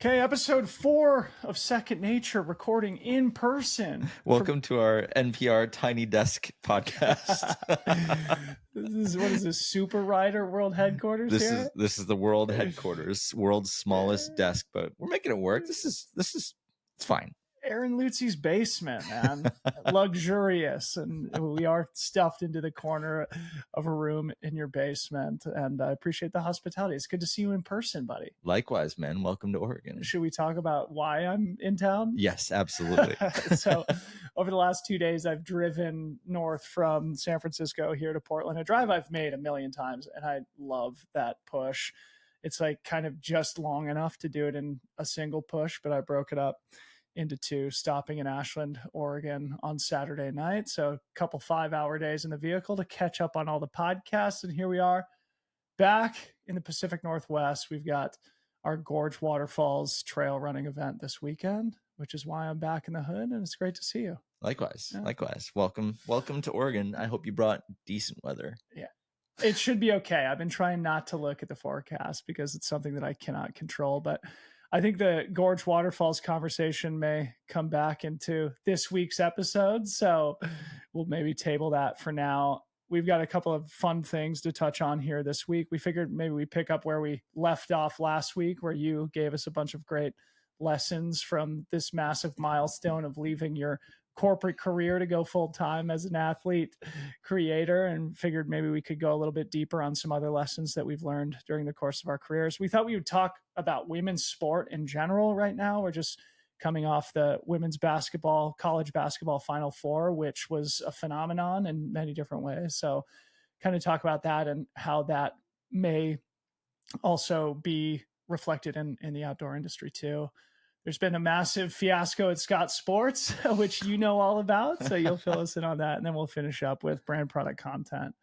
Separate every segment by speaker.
Speaker 1: Okay, episode 4 of Second Nature, recording in person.
Speaker 2: Welcome to our NPR Tiny Desk podcast.
Speaker 1: What is this, Super Rider World Headquarters here?
Speaker 2: This is the world headquarters, world's smallest desk, but we're making it work. It's fine.
Speaker 1: Aaron Lutzi's basement, man. Luxurious. And we are stuffed into the corner of a room in your basement. And I appreciate the hospitality. It's good to see you in person, buddy.
Speaker 2: Likewise, man. Welcome to Oregon.
Speaker 1: Should we talk about why I'm in town?
Speaker 2: Yes, absolutely.
Speaker 1: So over the last 2 days, I've driven north from San Francisco here to Portland, a drive I've made a million times. And I love that push. It's like kind of just long enough to do it in a single push, but I broke it up into 2, stopping in Ashland, Oregon on Saturday night. So a couple 5-hour days in the vehicle to catch up on all the podcasts. And here we are back in the Pacific Northwest. We've got our Gorge Waterfalls trail running event this weekend, which is why I'm back in the hood. And it's great to see you.
Speaker 2: Likewise.
Speaker 1: Yeah.
Speaker 2: Likewise. Welcome to Oregon. I hope you brought decent weather.
Speaker 1: Yeah. It should be okay. I've been trying not to look at the forecast because it's something that I cannot control, but I think the Gorge Waterfalls conversation may come back into this week's episode. So we'll maybe table that for now. We've got a couple of fun things to touch on here this week. We figured maybe we pick up where we left off last week, where you gave us a bunch of great lessons from this massive milestone of leaving your corporate career to go full time as an athlete creator, and figured maybe we could go a little bit deeper on some other lessons that we've learned during the course of our careers. We thought we would talk about women's sport in general right now. We're just coming off the women's basketball, college basketball Final Four, which was a phenomenon in many different ways. So kind of talk about that and how that may also be reflected in the outdoor industry too. There's been a massive fiasco at Scott Sports, which you know all about. So you'll fill us in on that. And then we'll finish up with brand product content,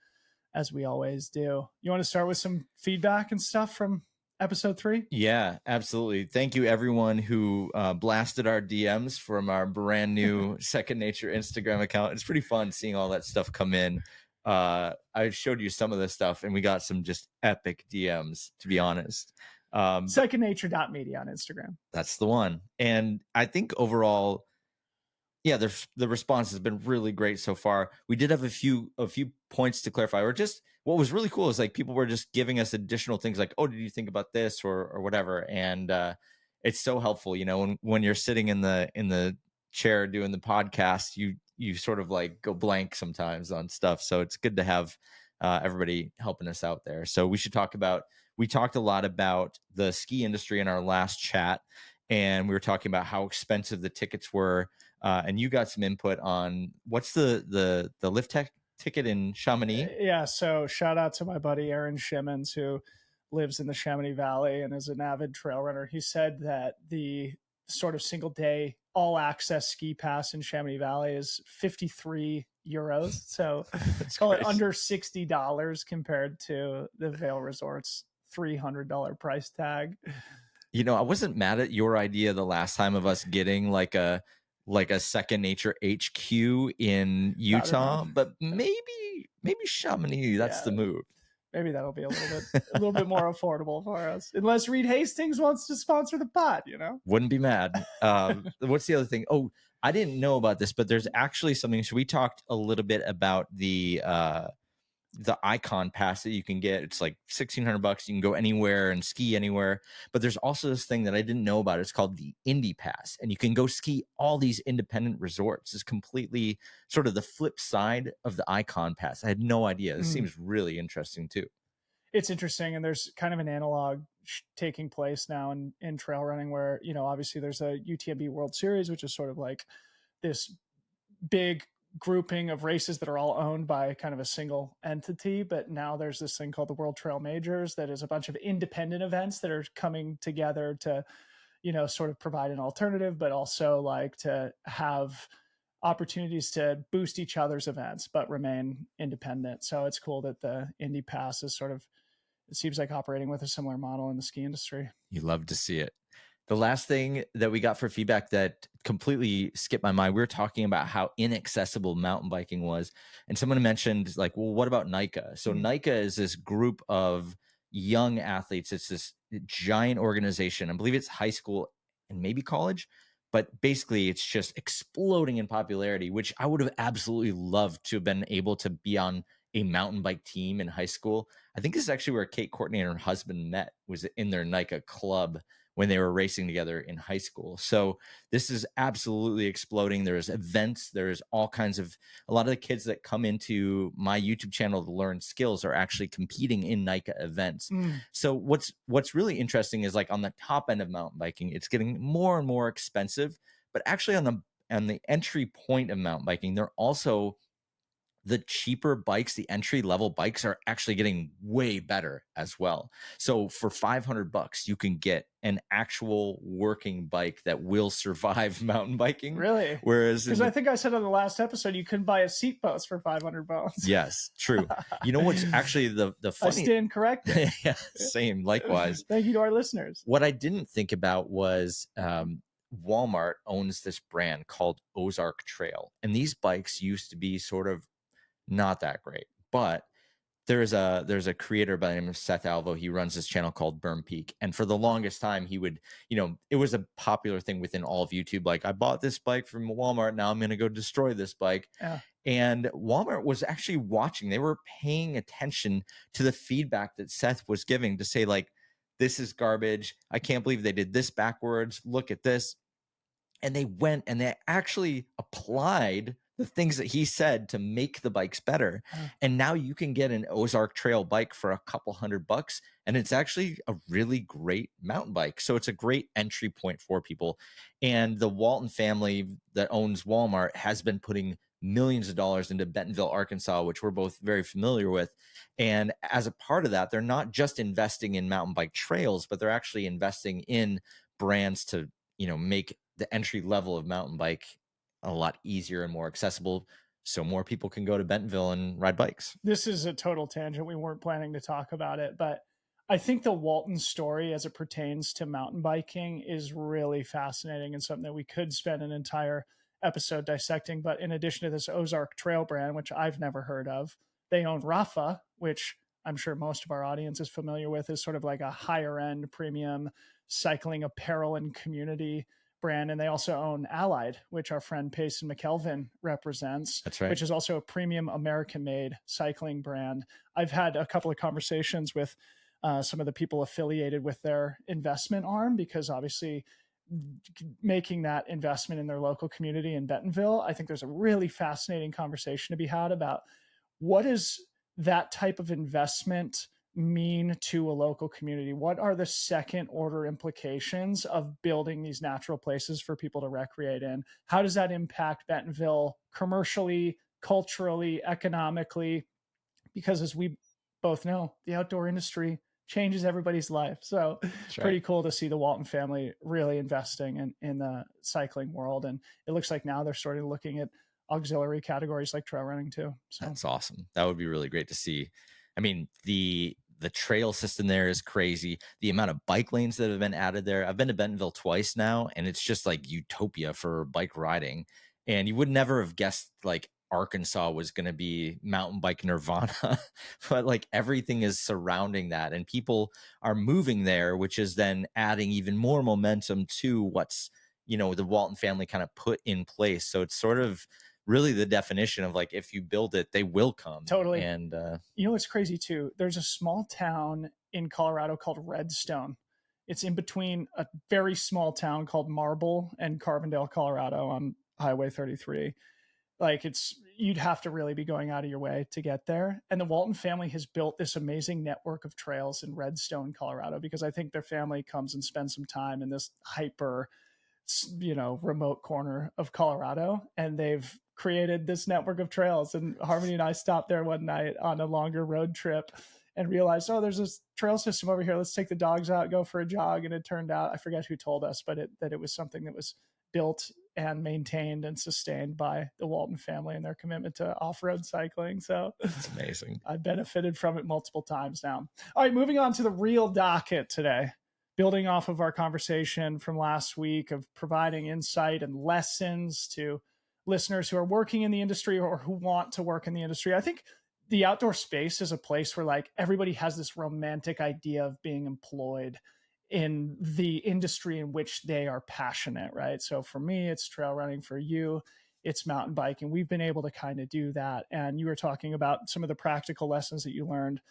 Speaker 1: as we always do. You want to start with some feedback and stuff from episode 3?
Speaker 2: Yeah, absolutely. Thank you, everyone who blasted our DMs from our brand new Second Nature Instagram account. It's pretty fun seeing all that stuff come in. I showed you some of this stuff, and we got some just epic DMs, to be honest.
Speaker 1: Secondnature.media on Instagram.
Speaker 2: That's the one. And I think overall, yeah, the response has been really great so far. We did have a few points to clarify, or just what was really cool is like people were just giving us additional things like, oh, did you think about this or whatever? And it's so helpful, you know, when you're sitting in the chair doing the podcast, you sort of like go blank sometimes on stuff. So it's good to have everybody helping us out there. So we talked a lot about the ski industry in our last chat, and we were talking about how expensive the tickets were. And you got some input on what's the lift ticket in Chamonix.
Speaker 1: Yeah. So shout out to my buddy, Aaron Shimmons, who lives in the Chamonix Valley and is an avid trail runner. He said that the sort of single day all access ski pass in Chamonix Valley is 53 euros. So call it under $60 compared to the Vail Resort's $300 price tag.
Speaker 2: You know, I wasn't mad at your idea the last time of us getting like a Second Nature HQ in Utah, but maybe Chamonix, that's the move.
Speaker 1: Maybe that'll be a little bit more affordable for us, unless Reed Hastings wants to sponsor the pod, you know.
Speaker 2: Wouldn't be mad. What's the other thing? Oh, I didn't know about this, but there's actually something. So we talked a little bit about the Icon pass that you can get. It's like $1,600. You can go anywhere and ski anywhere. But there's also this thing that I didn't know about. It's called the Indy Pass, and you can go ski all these independent resorts. It's completely sort of the flip side of the Icon Pass. I had no idea. This seems really interesting too.
Speaker 1: It's interesting, and there's kind of an analog taking place now in trail running where, you know, obviously there's a UTMB World Series, which is sort of like this big grouping of races that are all owned by kind of a single entity. But now there's this thing called the World Trail Majors that is a bunch of independent events that are coming together to, you know, sort of provide an alternative, but also like to have opportunities to boost each other's events, but remain independent. So it's cool that the Indy Pass is sort of, it seems like operating with a similar model in the ski industry.
Speaker 2: You love to see it. The last thing that we got for feedback that completely skipped my mind, we were talking about how inaccessible mountain biking was. And someone mentioned like, well, what about NICA? So NICA is this group of young athletes. It's this giant organization. I believe it's high school and maybe college, but basically it's just exploding in popularity, which I would have absolutely loved to have been able to be on a mountain bike team in high school. I think this is actually where Kate Courtney and her husband met, was in their NICA club when they were racing together in high school. So this is absolutely exploding. There's events, there's all kinds of, a lot of the kids that come into my YouTube channel to learn skills are actually competing in NICA events.
Speaker 1: Mm,
Speaker 2: So what's really interesting is, like, on the top end of mountain biking, it's getting more and more expensive, but actually on the entry point of mountain biking, they're also, the cheaper bikes, the entry level bikes, are actually getting way better as well. So for 500 bucks, you can get an actual working bike that will survive mountain biking.
Speaker 1: really?
Speaker 2: Whereas in
Speaker 1: Because I
Speaker 2: the,
Speaker 1: think I said on the last episode you couldn't buy a seat post for 500 bones.
Speaker 2: yes, true. You know what's actually the
Speaker 1: I
Speaker 2: funny,
Speaker 1: stand corrected.
Speaker 2: yeah, same, likewise.
Speaker 1: Thank you to our listeners.
Speaker 2: What I didn't think about was, Walmart owns this brand called Ozark Trail. And these bikes used to be sort of not that great. But there's a creator by the name of Seth Alvo. He runs this channel called Burn Peak. And for the longest time, he would, it was a popular thing within all of YouTube. Like, I bought this bike from Walmart. Now I'm going to go destroy this bike.
Speaker 1: Yeah.
Speaker 2: And Walmart was actually watching. They were paying attention to the feedback that Seth was giving, to say, like, this is garbage. I can't believe they did this backwards. Look at this. And they went and they actually applied the things that he said to make the bikes better.
Speaker 1: Huh.
Speaker 2: And now you can get an Ozark Trail bike for a couple $100, and it's actually a really great mountain bike. So it's a great entry point for people. And the Walton family that owns Walmart has been putting millions of dollars into Bentonville, Arkansas, which we're both very familiar with. And as a part of that, they're not just investing in mountain bike trails, but they're actually investing in brands to, make the entry level of mountain bike a lot easier and more accessible, so more people can go to Bentonville and ride bikes.
Speaker 1: This is a total tangent. We weren't planning to talk about it, but I think the Walton story as it pertains to mountain biking is really fascinating and something that we could spend an entire episode dissecting. But in addition to this Ozark Trail brand, which I've never heard of, they own Rafa, which I'm sure most of our audience is familiar with, is sort of like a higher end premium cycling apparel and community brand. And they also own Allied, which our friend Payson McKelvin represents.
Speaker 2: That's right.
Speaker 1: Which is also a premium American made cycling brand. I've had a couple of conversations with some of the people affiliated with their investment arm, because obviously making that investment in their local community in Bentonville, I think there's a really fascinating conversation to be had about what is that type of investment mean to a local community? What are the second order implications of building these natural places for people to recreate in? How does that impact Bentonville commercially, culturally, economically? Because as we both know, the outdoor industry changes everybody's life. So
Speaker 2: That's right.
Speaker 1: pretty cool to see the Walton family really investing in the cycling world. And it looks like now they're sort of looking at auxiliary categories like trail running too. So
Speaker 2: That's awesome. That would be really great to see. I mean, the trail system there is crazy. The amount of bike lanes that have been added there. I've been to Bentonville twice now, and it's just like utopia for bike riding. And you would never have guessed, like, Arkansas was going to be mountain bike nirvana, but like everything is surrounding that, and people are moving there, which is then adding even more momentum to what's, the Walton family kind of put in place. So it's sort of really the definition of, like, if you build it, they will come.
Speaker 1: totally.
Speaker 2: And
Speaker 1: You know what's crazy too? There's a small town in Colorado called Redstone. It's in between a very small town called Marble and Carbondale, Colorado on Highway 33. Like, you'd have to really be going out of your way to get there. And the Walton family has built this amazing network of trails in Redstone, Colorado, because I think their family comes and spends some time in this hyper, remote corner of Colorado, and they've created this network of trails. And Harmony and I stopped there one night on a longer road trip and realized, oh, there's this trail system over here. Let's take the dogs out, go for a jog. And it turned out, I forget who told us, but that it was something that was built and maintained and sustained by the Walton family and their commitment to off-road cycling. So
Speaker 2: it's amazing.
Speaker 1: I've benefited from it multiple times now. All right, moving on to the real docket today. Building off of our conversation from last week of providing insight and lessons to listeners who are working in the industry or who want to work in the industry. I think the outdoor space is a place where, like, everybody has this romantic idea of being employed in the industry in which they are passionate, right? So for me, it's trail running. For you, it's mountain biking. We've been able to kind of do that. And you were talking about some of the practical lessons that you learned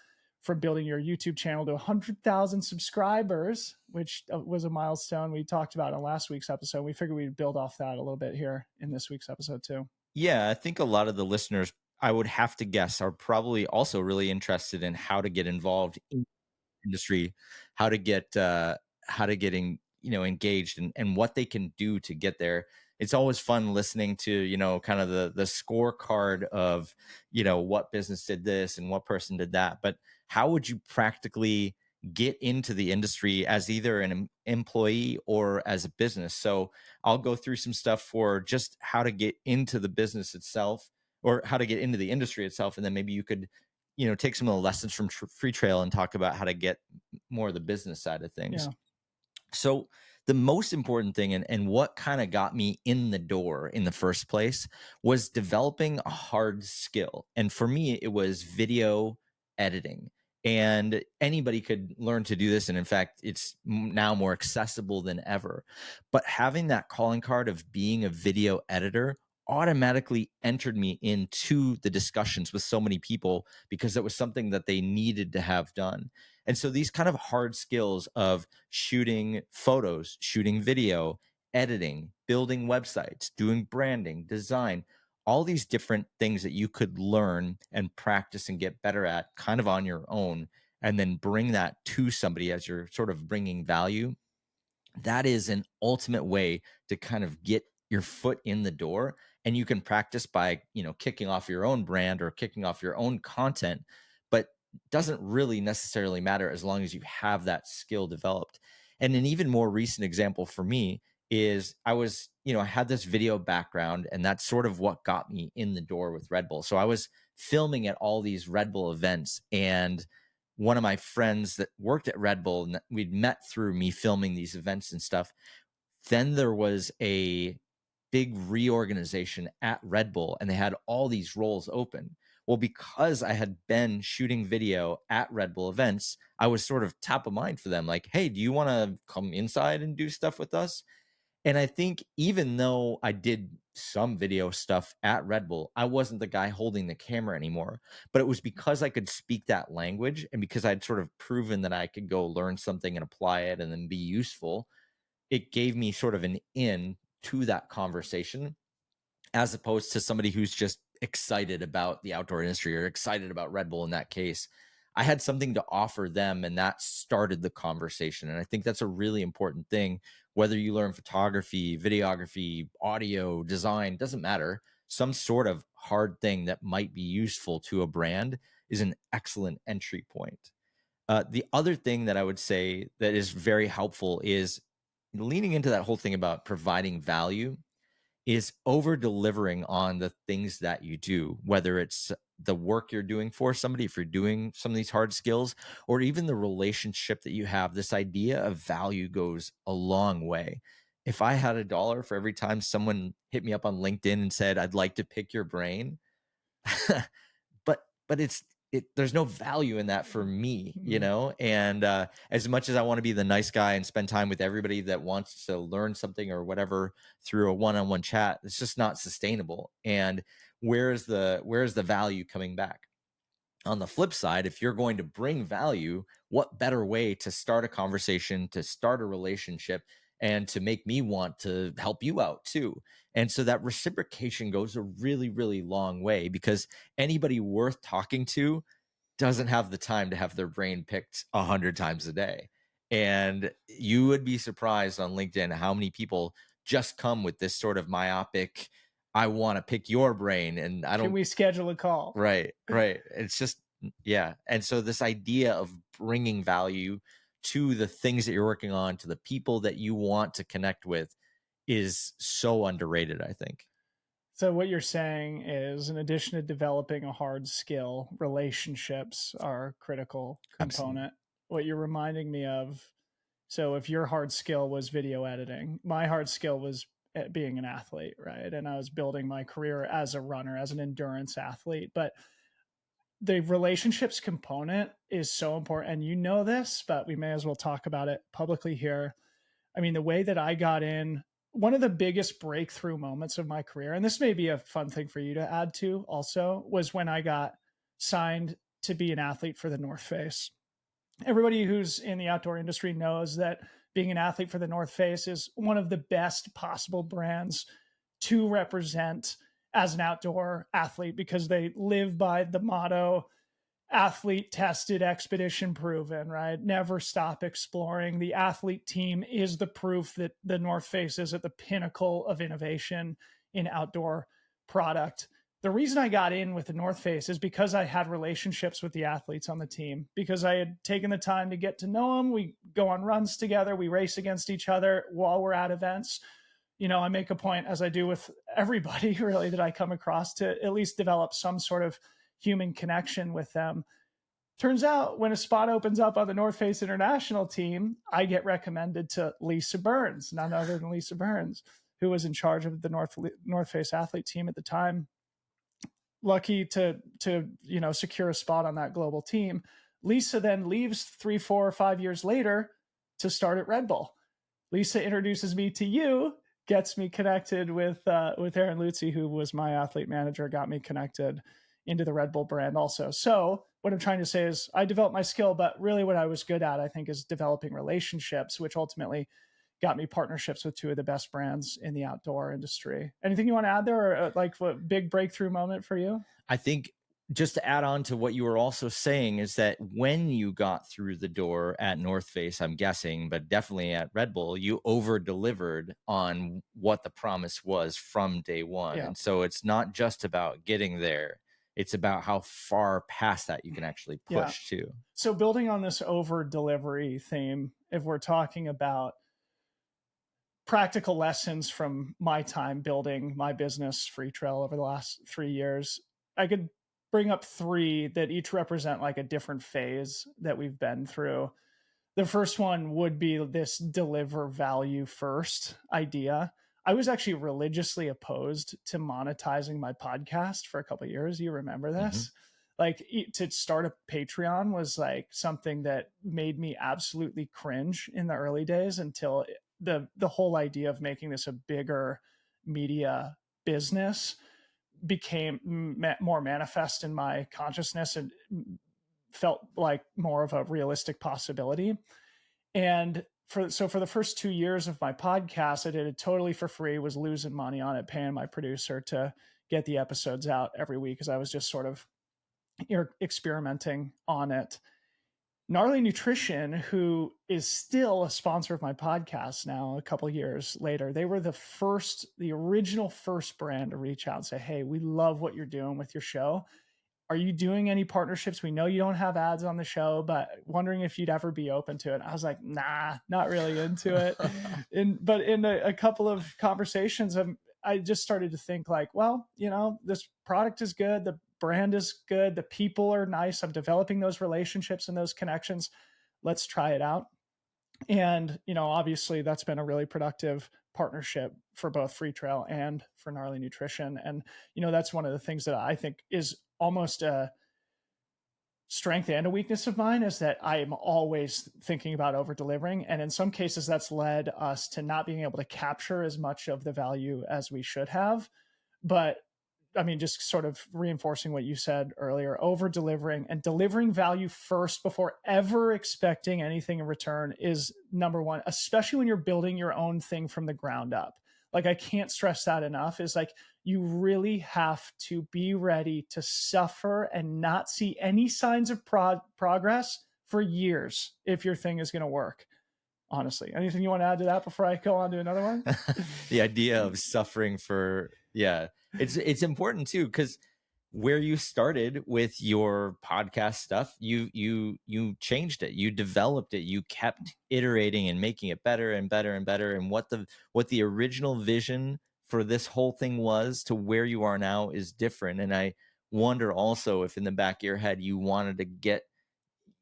Speaker 1: from building your YouTube channel to 100,000 subscribers, which was a milestone we talked about in last week's episode. We figured we'd build off that a little bit here in this week's episode too.
Speaker 2: Yeah, I think a lot of the listeners, I would have to guess, are probably also really interested in how to get involved in industry, how to get engaged, and what they can do to get there. It's always fun listening to, kind of the scorecard of, what business did this and what person did that. But how would you practically get into the industry as either an employee or as a business? So I'll go through some stuff for just how to get into the business itself, or how to get into the industry itself, and then maybe you could take some of the lessons from Free Trail and talk about how to get more of the business side of things.
Speaker 1: Yeah.
Speaker 2: So the most important thing, and what kind of got me in the door in the first place, was developing a hard skill. And for me, it was video editing. And anybody could learn to do this. And in fact, it's now more accessible than ever. But having that calling card of being a video editor automatically entered me into the discussions with so many people, because it was something that they needed to have done. And so these kind of hard skills of shooting photos, shooting video, editing, building websites, doing branding, design, all these different things that you could learn and practice and get better at kind of on your own, and then bring that to somebody as you're sort of bringing value. That is an ultimate way to kind of get your foot in the door. And you can practice by, kicking off your own brand or kicking off your own content, but doesn't really necessarily matter as long as you have that skill developed. And an even more recent example for me is I had this video background, and that's sort of what got me in the door with Red Bull. So I was filming at all these Red Bull events, and one of my friends that worked at Red Bull, and we'd met through me filming these events and stuff. Then there was a big reorganization at Red Bull, and they had all these roles open. Well, because I had been shooting video at Red Bull events, I was sort of top of mind for them. Like, hey, do you want to come inside and do stuff with us? And I think even though I did some video stuff at Red Bull, I wasn't the guy holding the camera anymore. But it was because I could speak that language, and because I'd sort of proven that I could go learn something and apply it and then be useful. It gave me sort of an in to that conversation, as opposed to somebody who's just excited about the outdoor industry or excited about Red Bull. In that case, I had something to offer them, and that started the conversation. And I think that's a really important thing. Whether you learn photography, videography, audio, design, doesn't matter. Some sort of hard thing that might be useful to a brand is an excellent entry point. The other thing that I would say that is very helpful is leaning into that whole thing about providing value, is over delivering on the things that you do, whether it's the work you're doing for somebody, if you're doing some of these hard skills, or even the relationship that you have. This idea of value goes a long way. If I had $1 for every time someone hit me up on LinkedIn and said, I'd like to pick your brain, but there's no value in that for me,
Speaker 1: Mhm.
Speaker 2: and as much as I want to be the nice guy and spend time with everybody that wants to learn something or whatever through a one-on-one chat, it's just not sustainable. And where's the value coming back? On the flip side, if you're going to bring value, what better way to start a conversation, to start a relationship, and to make me want to help you out too? And so that reciprocation goes a really, really long way, because anybody worth talking to doesn't have the time to have their brain picked 100 times a day. And you would be surprised on LinkedIn how many people just come with this sort of myopic, I want to pick your brain. And I
Speaker 1: Can
Speaker 2: don't.
Speaker 1: we schedule a call?
Speaker 2: Right, right. It's just yeah. And so this idea of bringing value to the things that you're working on, to the people that you want to connect with, is so underrated, I think.
Speaker 1: So what you're saying is, in addition to developing a hard skill, relationships are a critical
Speaker 2: Absolutely.
Speaker 1: component. What you're reminding me of, so if your hard skill was video editing, my hard skill was at being an athlete, right? And I was building my career as a runner, as an endurance athlete. But the relationships component is so important. And you know this, but we may as well talk about it publicly here. I mean, the way that I got in, one of the biggest breakthrough moments of my career, and this may be a fun thing for you to add to also, was when I got signed to be an athlete for the North Face. Everybody who's in the outdoor industry knows that being an athlete for the North Face is one of the best possible brands to represent as an outdoor athlete because they live by the motto athlete tested, expedition proven, right? Never stop exploring. The athlete team is the proof that the North Face is at the pinnacle of innovation in outdoor product. The reason I got in with the North Face is because I had relationships with the athletes on the team, because I had taken the time to get to know them. We go on runs together, we race against each other while we're at events. I make a point, as I do with everybody really that I come across, to at least develop some sort of human connection with them. Turns out when a spot opens up on the North Face International team, I get recommended to Lisa Burns, none other than Lisa Burns, who was in charge of the North Face athlete team at the time. Lucky to secure a spot on that global team. Lisa then leaves 3, 4, or 5 years later to start at Red Bull. Lisa introduces me to you, gets me connected with Aaron Lutzi, who was my athlete manager, got me connected into the Red Bull brand also. So what I'm trying to say is I developed my skill, but really what I was good at, I think, is developing relationships, which ultimately got me partnerships with two of the best brands in the outdoor industry. Anything you want to add there, or like what big breakthrough moment for you?
Speaker 2: I think just to add on to what you were also saying is that when you got through the door at North Face, I'm guessing, but definitely at Red Bull, you over delivered on what the promise was from day one.
Speaker 1: Yeah.
Speaker 2: And so it's not just about getting there, it's about how far past that you can actually
Speaker 1: Yeah.
Speaker 2: push too.
Speaker 1: So building on this over delivery theme, if we're talking about practical lessons from my time building my business Free Trail over the last 3 years, I could bring up three that each represent like a different phase that we've been through. The first one would be this deliver value first idea. I was actually religiously opposed to monetizing my podcast for a couple of years. You remember
Speaker 2: Mm-hmm.
Speaker 1: this? Like to start a Patreon was like something that made me absolutely cringe in the early days until the whole idea of making this a bigger media business became more manifest in my consciousness and felt like more of a realistic possibility. And for the first 2 years of my podcast, I did it totally for free, was losing money on it, paying my producer to get the episodes out every week because I was just sort of experimenting on it. Gnarly Nutrition, who is still a sponsor of my podcast now, a couple years later, they were the original first brand to reach out and say, "Hey, we love what you're doing with your show. Are you doing any partnerships? We know you don't have ads on the show, but wondering if you'd ever be open to it." I was like, nah, not really into it. But in a couple of conversations, I just started to think like, well, this product is good. The brand is good. The people are nice. I'm developing those relationships and those connections. Let's try it out. And, obviously that's been a really productive partnership for both Free Trail and for Gnarly Nutrition. And, that's one of the things that I think is almost a strength and a weakness of mine, is that I am always thinking about over delivering. And in some cases that's led us to not being able to capture as much of the value as we should have. But I mean, just sort of reinforcing what you said earlier, over delivering and delivering value first before ever expecting anything in return is number one, especially when you're building your own thing from the ground up. Like, I can't stress that enough, is like, you really have to be ready to suffer and not see any signs of progress for years if your thing is going to work. Honestly, anything you want to add to that before I go on to another one?
Speaker 2: The idea of suffering for, yeah, it's important too, because where you started with your podcast stuff, you changed it, you developed it, you kept iterating and making it better and better and better. And what the original vision for this whole thing was to where you are now is different. And I wonder also if in the back of your head you wanted to get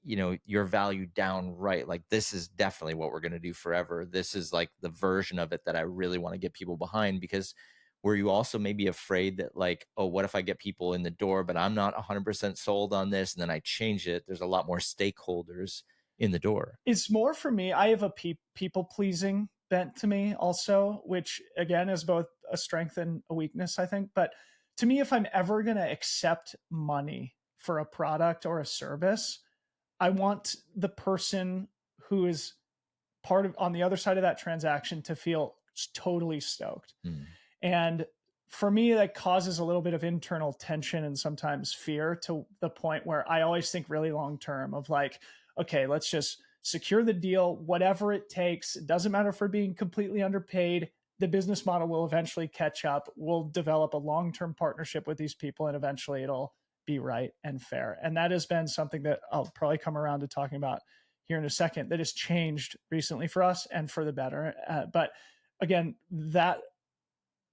Speaker 2: your value down, right? Like, this is definitely what we're going to do forever. This is like the version of it that I really want to get people behind, because were you also maybe afraid that like, oh, what if I get people in the door, but I'm not 100% sold on this, and then I change it? There's a lot more stakeholders in the door.
Speaker 1: It's more for me. I have a people pleasing bent to me also, which again is both a strength and a weakness, I think. But to me, if I'm ever going to accept money for a product or a service, I want the person who is part of on the other side of that transaction to feel totally stoked.
Speaker 2: Mm.
Speaker 1: And for me, that causes a little bit of internal tension and sometimes fear, to the point where I always think really long term of like, okay, let's just secure the deal, whatever it takes. It doesn't matter if we're being completely underpaid. The business model will eventually catch up. We'll develop a long term partnership with these people, and eventually it'll be right and fair. And that has been something that I'll probably come around to talking about here in a second, that has changed recently for us and for the better. But again, that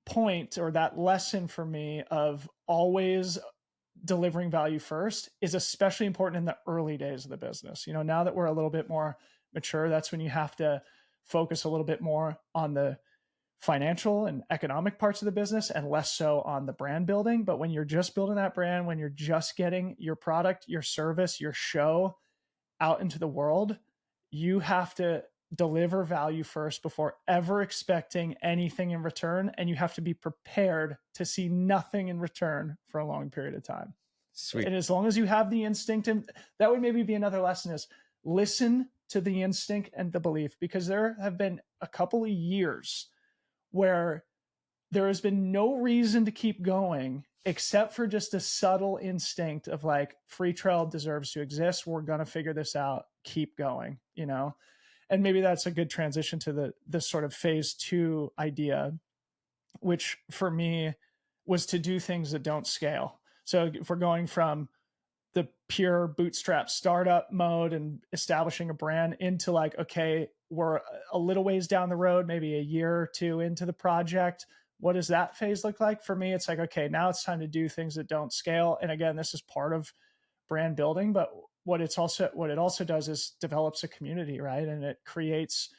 Speaker 1: point or that lesson for me of always delivering value first is especially important in the early days of the business. Now that we're a little bit more mature, that's when you have to focus a little bit more on the financial and economic parts of the business and less so on the brand building. But when you're just building that brand, when you're just getting your product, your service, your show out into the world, you have to deliver value first before ever expecting anything in return. And you have to be prepared to see nothing in return for a long period of time.
Speaker 2: Sweet.
Speaker 1: And as long as you have the instinct, and that would maybe be another lesson, is listen to the instinct and the belief, because there have been a couple of years where there has been no reason to keep going except for just a subtle instinct of like, free trial deserves to exist. We're going to figure this out. Keep going. And maybe that's a good transition to the sort of phase 2 idea, which for me was to do things that don't scale. So if we're going from the pure bootstrap startup mode and establishing a brand into like, okay, we're a little ways down the road, maybe a year or two into the project. What does that phase look like? For me, it's like, okay, now it's time to do things that don't scale. And again, this is part of brand building, but what it also does is develops a community, right? And it creates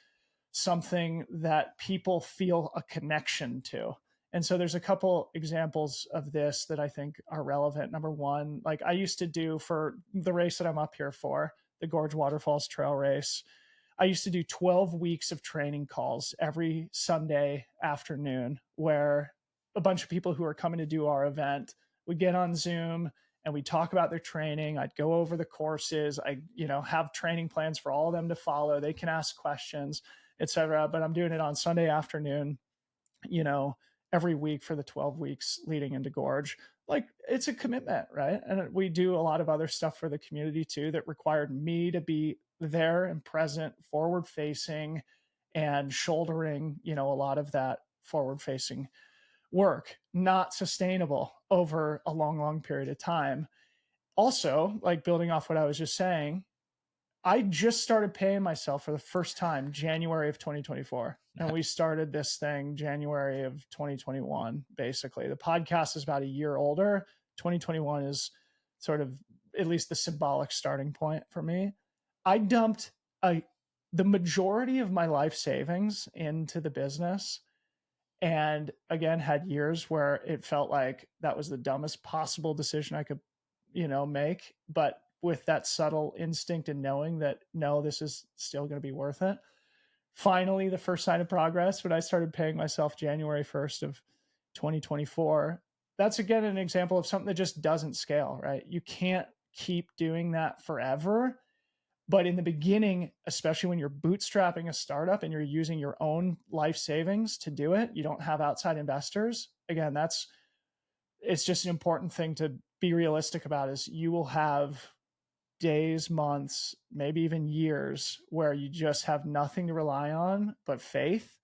Speaker 1: something that people feel a connection to. And so there's a couple examples of this that I think are relevant. Number one, like I used to do for the race that I'm up here for, the Gorge Waterfalls Trail Race, I used to do 12 weeks of training calls every Sunday afternoon, where a bunch of people who are coming to do our event would get on Zoom and we talk about their training. I'd go over the courses. I have training plans for all of them to follow. They can ask questions, etc. But I'm doing it on Sunday afternoon, every week for the 12 weeks leading into Gorge. Like, it's a commitment, right? And we do a lot of other stuff for the community too that required me to be there and present, forward facing, and shouldering, a lot of that forward facing work. Not sustainable over a long, long period of time. Also, like building off what I was just saying, I just started paying myself for the first time January of 2024. And we started this thing January of 2021, basically. The podcast is about a year older. 2021 is sort of at least the symbolic starting point for me. I dumped the majority of my life savings into the business. And again, had years where it felt like that was the dumbest possible decision I could, make. But with that subtle instinct and knowing that, no, this is still going to be worth it. Finally, the first sign of progress when I started paying myself January 1st of 2024. That's again an example of something that just doesn't scale, right? You can't keep doing that forever. But in the beginning, especially when you're bootstrapping a startup and you're using your own life savings to do it, you don't have outside investors. Again, it's just an important thing to be realistic about, is you will have days, months, maybe even years where you just have nothing to rely on but faith.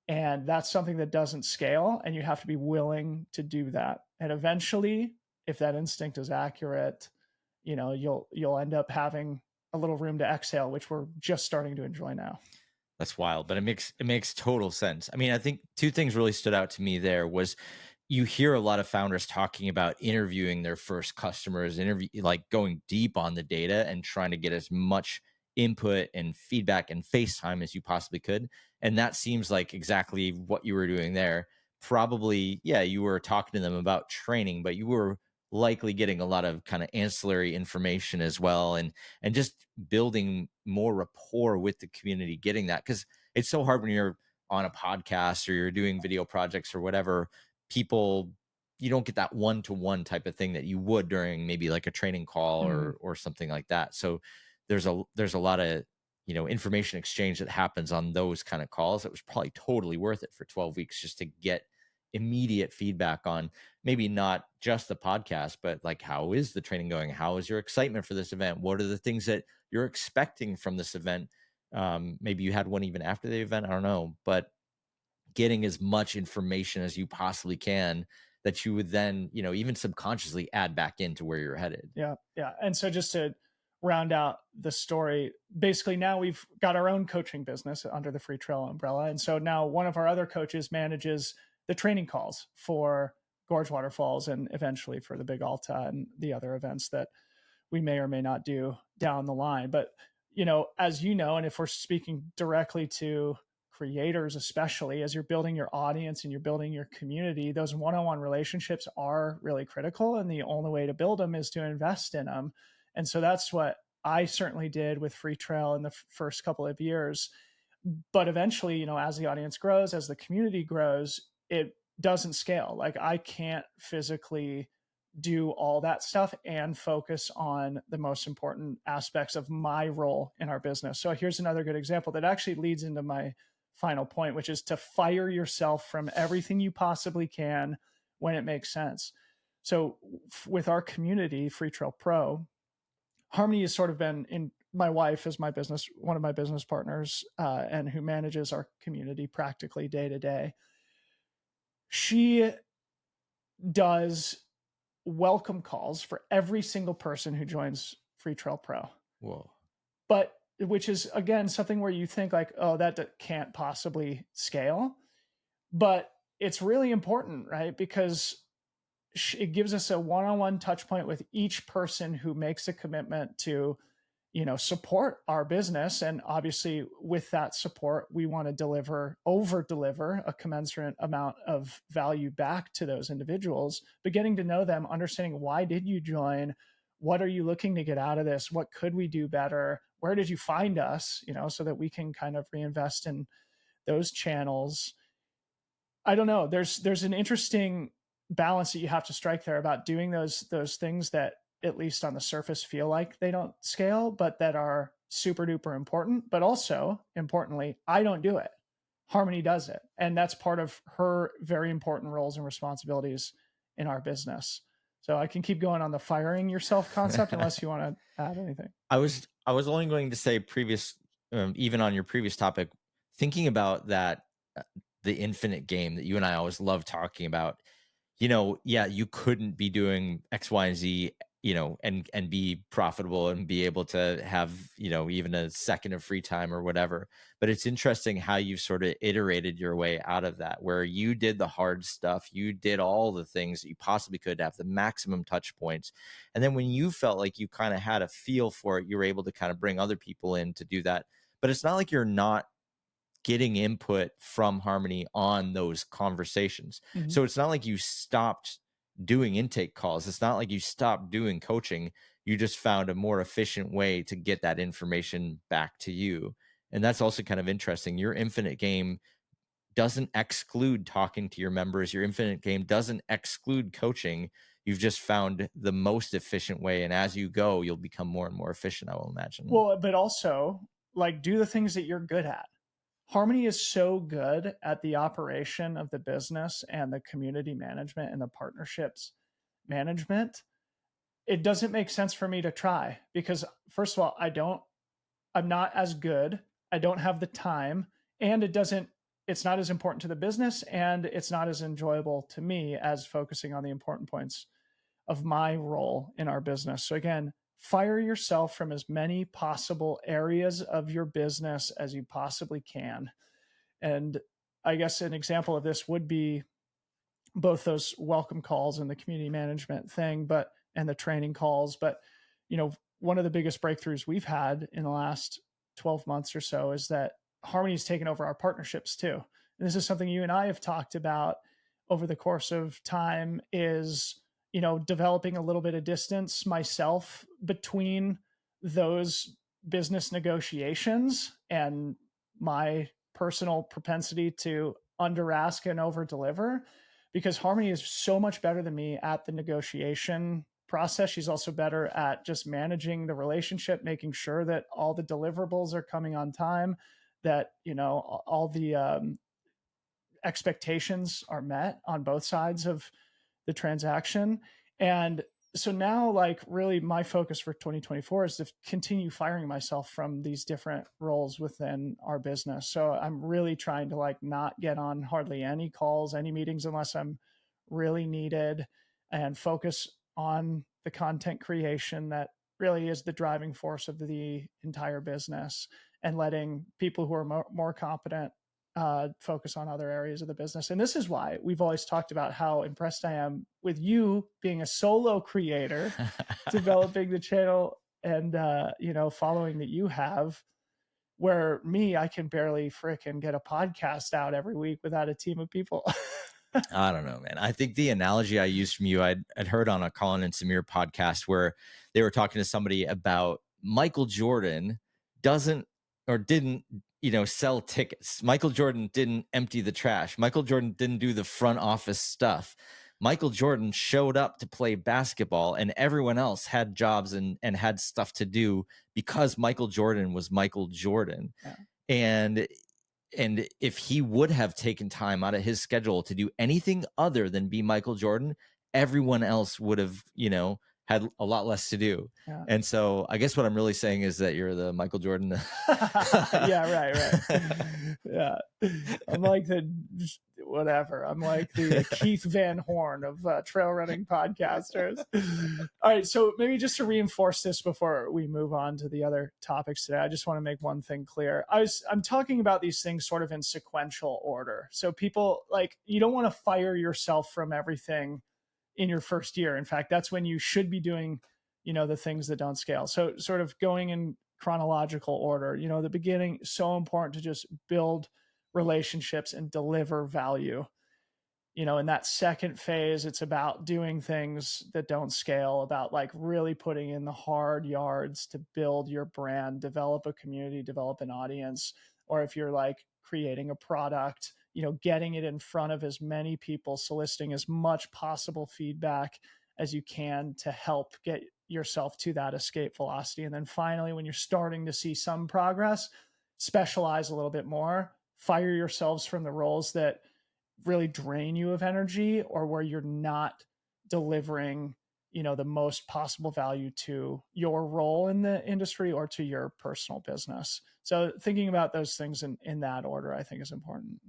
Speaker 1: And that's something that doesn't scale, and you have to be willing to do that. And eventually, if that instinct is accurate, you'll end up having a little room to exhale, which we're just starting to enjoy now.
Speaker 2: That's wild, but it makes total sense. I mean, I think two things really stood out to me there was, you hear a lot of founders talking about interviewing their first customers, like going deep on the data and trying to get as much input and feedback and face time as you possibly could. And that seems like exactly what you were doing there. probably, yeah, you were talking to them about training, but you were likely getting a lot of kind of ancillary information as well, and just building more rapport with the community, getting that, because it's so hard when you're on a podcast or you're doing video projects or whatever. People, you don't get that one-to-one type of thing that you would during maybe like a training call
Speaker 1: Mhm.
Speaker 2: or something like that. So there's a lot of, information exchange that happens on those kind of calls. It was probably totally worth it for 12 weeks just to get immediate feedback on maybe not just the podcast, but like, how is the training going? How is your excitement for this event? What are the things that you're expecting from this event? Maybe you had one even after the event. I don't know, but getting as much information as you possibly can that you would then, even subconsciously add back into where you're headed.
Speaker 1: Yeah, yeah. And so just to round out the story, basically now we've got our own coaching business under the Free Trail umbrella. And so now one of our other coaches manages the training calls for Gorge Waterfalls and eventually for the Big Alta and the other events that we may or may not do down the line. But, as you know, and if we're speaking directly to creators, especially as you're building your audience and you're building your community, those one-on-one relationships are really critical. And the only way to build them is to invest in them. And so that's what I certainly did with Free Trail in the first couple of years. But eventually, as the audience grows, as the community grows, it doesn't scale. Like I can't physically do all that stuff and focus on the most important aspects of my role in our business. So here's another good example that actually leads into my final point, which is to fire yourself from everything you possibly can when it makes sense. So with our community, Free Trail Pro, Harmony has sort of been in my wife is my business, one of my business partners, and who manages our community practically day to day. She does welcome calls for every single person who joins Free Trail Pro.
Speaker 2: Whoa.
Speaker 1: But which is again something where you think like, oh, that can't possibly scale. But it's really important, right? Because it gives us a one-on-one touch point with each person who makes a commitment to support our business. And obviously with that support we want to over deliver a commensurate amount of value back to those individuals. But getting to know them, understanding why did you join, what are you looking to get out of this, what could we do better, where did you find us, so that we can kind of reinvest in those channels. I don't know. There's an interesting balance that you have to strike there about doing those things that at least on the surface feel like they don't scale, but that are super duper important. But also importantly, I don't do it. Harmony does it, and that's part of her very important roles and responsibilities in our business. So I can keep going on the firing yourself concept unless you want to add anything.
Speaker 2: I was only going to say previous, even on your previous topic, thinking about that, uh, the infinite game that you and I always love talking about. Yeah, you couldn't be doing X, Y, and Z, and be profitable and be able to have, even a second of free time or whatever. But it's interesting how you've sort of iterated your way out of that, where you did the hard stuff, you did all the things that you possibly could to have the maximum touch points. And then when you felt like you kind of had a feel for it, you were able to kind of bring other people in to do that. But it's not like you're not getting input from Harmony on those conversations.
Speaker 1: Mhm.
Speaker 2: So it's not like you stopped doing intake calls. It's not like you stopped doing coaching. You just found a more efficient way to get that information back to you. And that's also kind of interesting. Your infinite game doesn't exclude talking to your members. Your infinite game doesn't exclude coaching. You've just found the most efficient way. And as you go, you'll become more and more efficient, I will imagine.
Speaker 1: Well, but also like do the things that you're good at. Harmony is so good at the operation of the business and the community management and the partnerships management. It doesn't make sense for me to try because first of all, I'm not as good. I don't have the time, and it's not as important to the business, and it's not as enjoyable to me as focusing on the important points of my role in our business. So again, fire yourself from as many possible areas of your business as you possibly can. And I guess an example of this would be both those welcome calls and the community management thing, but and the training calls. But one of the biggest breakthroughs we've had in the last 12 months or so is that Harmony's taken over our partnerships too. And this is something you and I have talked about over the course of time is, developing a little bit of distance myself between those business negotiations and my personal propensity to under ask and over deliver, because Harmony is so much better than me at the negotiation process. She's also better at just managing the relationship, making sure that all the deliverables are coming on time, that, all the expectations are met on both sides of the transaction. And so now, like, really my focus for 2024 is to continue firing myself from these different roles within our business. So I'm really trying to, like, not get on hardly any calls, any meetings unless I'm really needed, and focus on the content creation that really is the driving force of the entire business, and letting people who are more competent focus on other areas of the business. And this is why we've always talked about how impressed I am with you being a solo creator, developing the channel, and following that you have. Where me, I can barely fricking get a podcast out every week without a team of people.
Speaker 2: I don't know, man. I think the analogy I used from you, I'd heard on a Colin and Samir podcast where they were talking to somebody about Michael Jordan doesn't or didn't, sell tickets. Michael Jordan didn't empty the trash. Michael Jordan didn't do the front office stuff. Michael Jordan showed up to play basketball, and everyone else had jobs and had stuff to do because Michael Jordan was Michael Jordan.
Speaker 1: Yeah.
Speaker 2: And if he would have taken time out of his schedule to do anything other than be Michael Jordan, everyone else would have, had a lot less to do.
Speaker 1: Yeah.
Speaker 2: And so I guess what I'm really saying is that you're the Michael Jordan.
Speaker 1: Yeah, right. Yeah. I'm like the whatever. I'm like the Keith Van Horn of trail running podcasters. All right, so maybe just to reinforce this before we move on to the other topics today, I just want to make one thing clear. I'm talking about these things sort of in sequential order. So people, like, you don't want to fire yourself from everything in your first year. In fact, that's when you should be doing, the things that don't scale. So sort of going in chronological order, the beginning, so important to just build relationships and deliver value. In that second phase, it's about doing things that don't scale, about like really putting in the hard yards to build your brand, develop a community, develop an audience. Or if you're like creating a product, getting it in front of as many people, soliciting as much possible feedback as you can to help get yourself to that escape velocity. And then finally, when you're starting to see some progress, specialize a little bit more, fire yourselves from the roles that really drain you of energy, or where you're not delivering, the most possible value to your role in the industry or to your personal business. So thinking about those things in that order, I think, is important.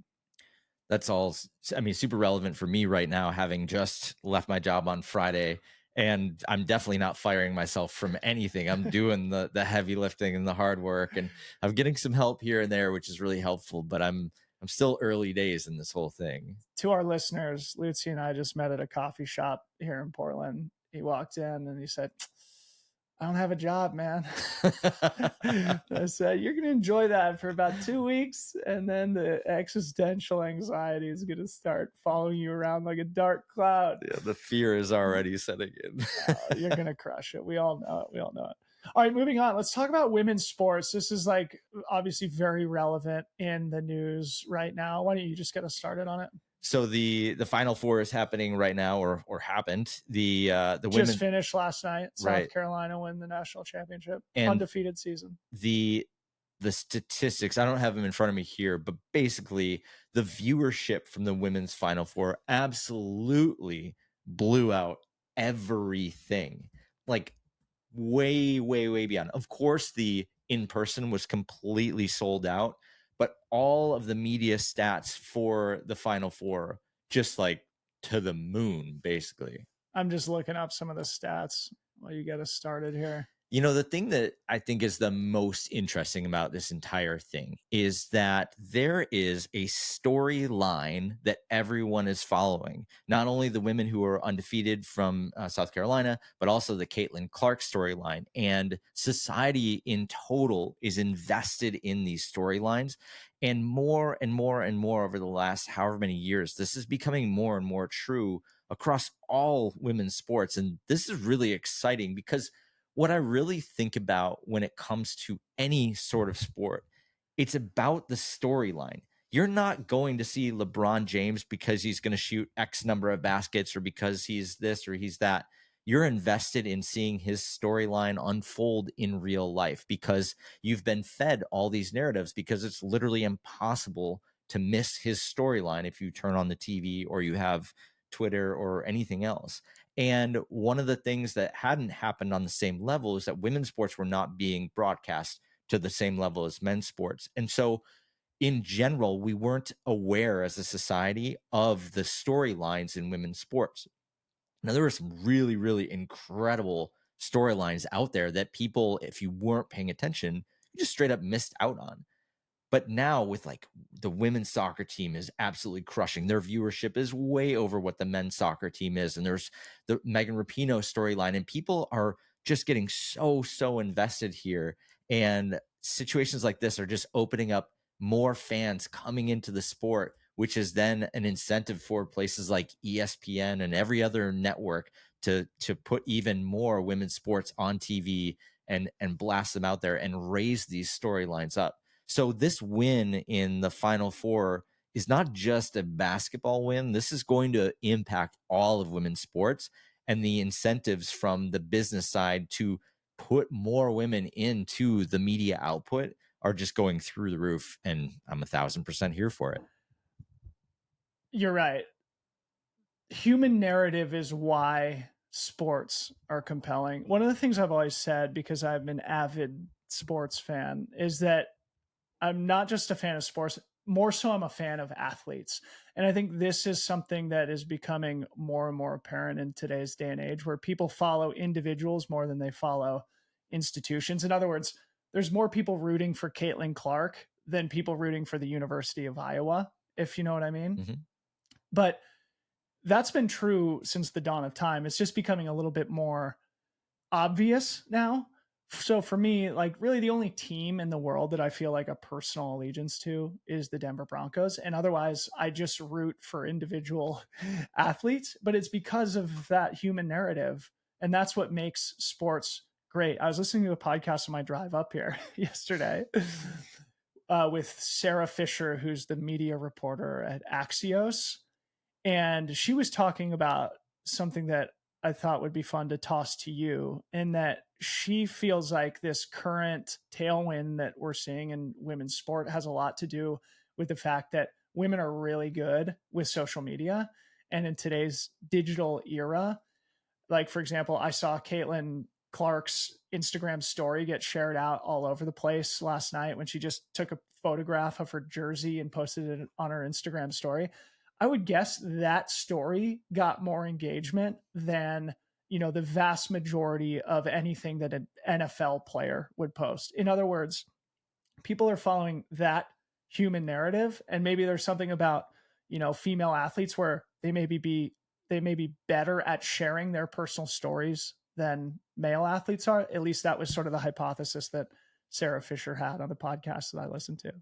Speaker 2: That's all, I mean, super relevant for me right now, having just left my job on Friday. And I'm definitely not firing myself from anything. I'm doing the heavy lifting and the hard work, and I'm getting some help here and there, which is really helpful. But I'm still early days in this whole thing.
Speaker 1: To our listeners, Lucy and I just met at a coffee shop here in Portland. He walked in and he said, "I don't have a job, man." I said, "You're going to enjoy that for about 2 weeks, and then the existential anxiety is going to start following you around like a dark cloud."
Speaker 2: Yeah, the fear is already setting in.
Speaker 1: You're going to crush it. We all know it. All right, moving on. Let's talk about women's sports. This is like obviously very relevant in the news right now. Why don't you just get us started on it?
Speaker 2: So the Final Four is happening right now, or happened. The women
Speaker 1: just finished last night.
Speaker 2: Right.
Speaker 1: South Carolina win the national championship.
Speaker 2: And
Speaker 1: undefeated season.
Speaker 2: The statistics, I don't have them in front of me here, but basically the viewership from the women's Final Four absolutely blew out everything. Like way, way, way beyond. Of course, the in person was completely sold out, but all of the media stats for the Final Four just like to the moon, basically.
Speaker 1: I'm just looking up some of the stats while you get us started here.
Speaker 2: The thing that I think is the most interesting about this entire thing is that there is a storyline that everyone is following. Not only the women who are undefeated from South Carolina, but also the Caitlin Clark storyline. And society in total is invested in these storylines. And more and more and more over the last however many years, this is becoming more and more true across all women's sports. And this is really exciting because what I really think about when it comes to any sort of sport, it's about the storyline. You're not going to see LeBron James because he's going to shoot X number of baskets or because he's this or he's that. You're invested in seeing his storyline unfold in real life because you've been fed all these narratives because it's literally impossible to miss his storyline if you turn on the TV or you have Twitter or anything else. And one of the things that hadn't happened on the same level is that women's sports were not being broadcast to the same level as men's sports. And so, in general, we weren't aware as a society of the storylines in women's sports. Now, there were some really, really incredible storylines out there that people, if you weren't paying attention, you just straight up missed out on. But now with like the women's soccer team is absolutely crushing. Their viewership is way over what the men's soccer team is. And there's the Megan Rapinoe storyline, and people are just getting so invested here. And situations like this are just opening up more fans coming into the sport, which is then an incentive for places like ESPN and every other network to put even more women's sports on TV and blast them out there and raise these storylines up. So this win in the Final Four is not just a basketball win. This is going to impact all of women's sports, and the incentives from the business side to put more women into the media output are just going through the roof. And I'm 1,000% here for it.
Speaker 1: You're right. Human narrative is why sports are compelling. One of the things I've always said, because I'm an avid sports fan, is that I'm not just a fan of sports, more so I'm a fan of athletes. And I think this is something that is becoming more and more apparent in today's day and age, where people follow individuals more than they follow institutions. In other words, there's more people rooting for Caitlin Clark than people rooting for the University of Iowa, if you know what I mean.
Speaker 2: Mhm.
Speaker 1: But that's been true since the dawn of time. It's just becoming a little bit more obvious now. So for me, like really the only team in the world that I feel like a personal allegiance to is the Denver Broncos. And otherwise, I just root for individual athletes, but it's because of that human narrative. And that's what makes sports great. I was listening to a podcast on my drive up here yesterday with Sarah Fisher, who's the media reporter at Axios. And she was talking about something that I thought would be fun to toss to you, in that she feels like this current tailwind that we're seeing in women's sport has a lot to do with the fact that women are really good with social media. And in today's digital era, like for example, I saw Caitlin Clark's Instagram story get shared out all over the place last night when she just took a photograph of her jersey and posted it on her Instagram story. I would guess that story got more engagement than, the vast majority of anything that an NFL player would post. In other words, people are following that human narrative, and maybe there's something about, female athletes where they may be better at sharing their personal stories than male athletes are. At least that was sort of the hypothesis that Sarah Fisher had on the podcast that I listened to.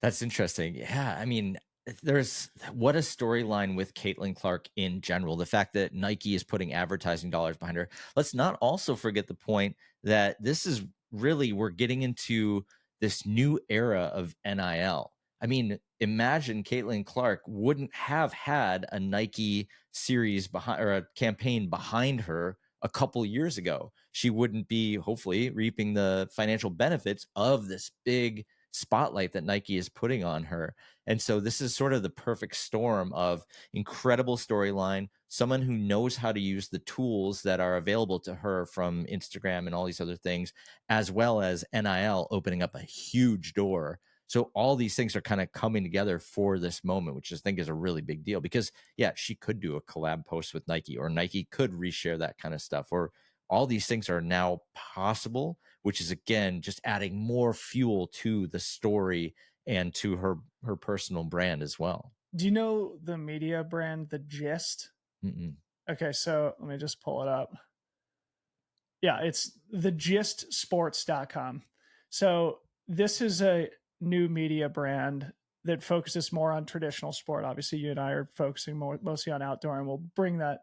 Speaker 2: That's interesting. Yeah, I mean, there's what a storyline with Caitlin Clark in general. The fact that Nike is putting advertising dollars behind her. Let's not also forget the point that this is really we're getting into this new era of NIL. I mean, imagine Caitlin Clark wouldn't have had a Nike series behind or a campaign behind her a couple years ago. She wouldn't be hopefully reaping the financial benefits of this big spotlight that Nike is putting on her. And so this is sort of the perfect storm of incredible storyline, someone who knows how to use the tools that are available to her from Instagram and all these other things, as well as NIL opening up a huge door. So all these things are kind of coming together for this moment, which I think is a really big deal because yeah, she could do a collab post with Nike, or Nike could reshare that kind of stuff, or all these things are now possible, which is again just adding more fuel to the story and to her personal brand as well.
Speaker 1: Do you know the media brand The Gist?
Speaker 2: Mm-mm.
Speaker 1: Okay, so let me just pull it up. Yeah, it's thegistsports.com. So this is a new media brand that focuses more on traditional sport. Obviously, you and I are focusing more mostly on outdoor, and we'll bring that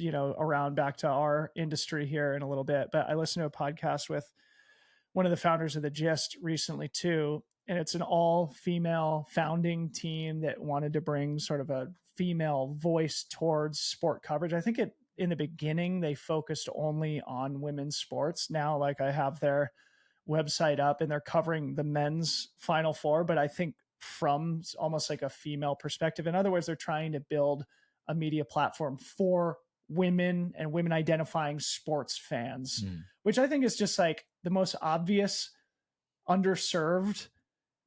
Speaker 1: around back to our industry here in a little bit. But I listened to a podcast with one of the founders of the Gist recently too, and it's an all female founding team that wanted to bring sort of a female voice towards sport coverage. I think it in the beginning they focused only on women's sports. Now, like, I have their website up and they're covering the men's Final Four, but I think from almost like a female perspective. In other words, they're trying to build a media platform for women and women identifying sports fans,
Speaker 2: Mm.
Speaker 1: which I think is just like the most obvious, underserved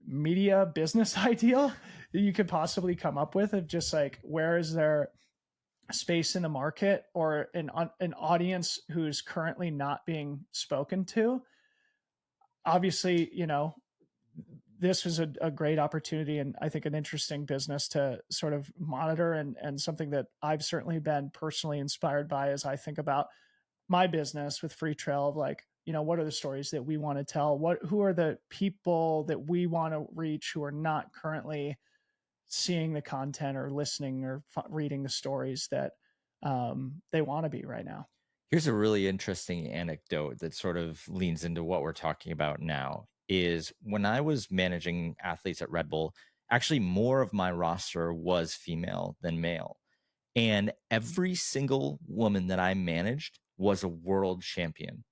Speaker 1: media business ideal that you could possibly come up with, of just like, where is there space in the market or an audience who's currently not being spoken to. Obviously, this was a great opportunity and I think an interesting business to sort of monitor, and something that I've certainly been personally inspired by as I think about my business with Free Trail, of like, what are the stories that we want to tell? Who are the people that we want to reach who are not currently seeing the content or listening or reading the stories that they want to be right now?
Speaker 2: Here's a really interesting anecdote that sort of leans into what we're talking about now. Is when I was managing athletes at Red Bull, actually more of my roster was female than male. And every single woman that I managed was a world champion.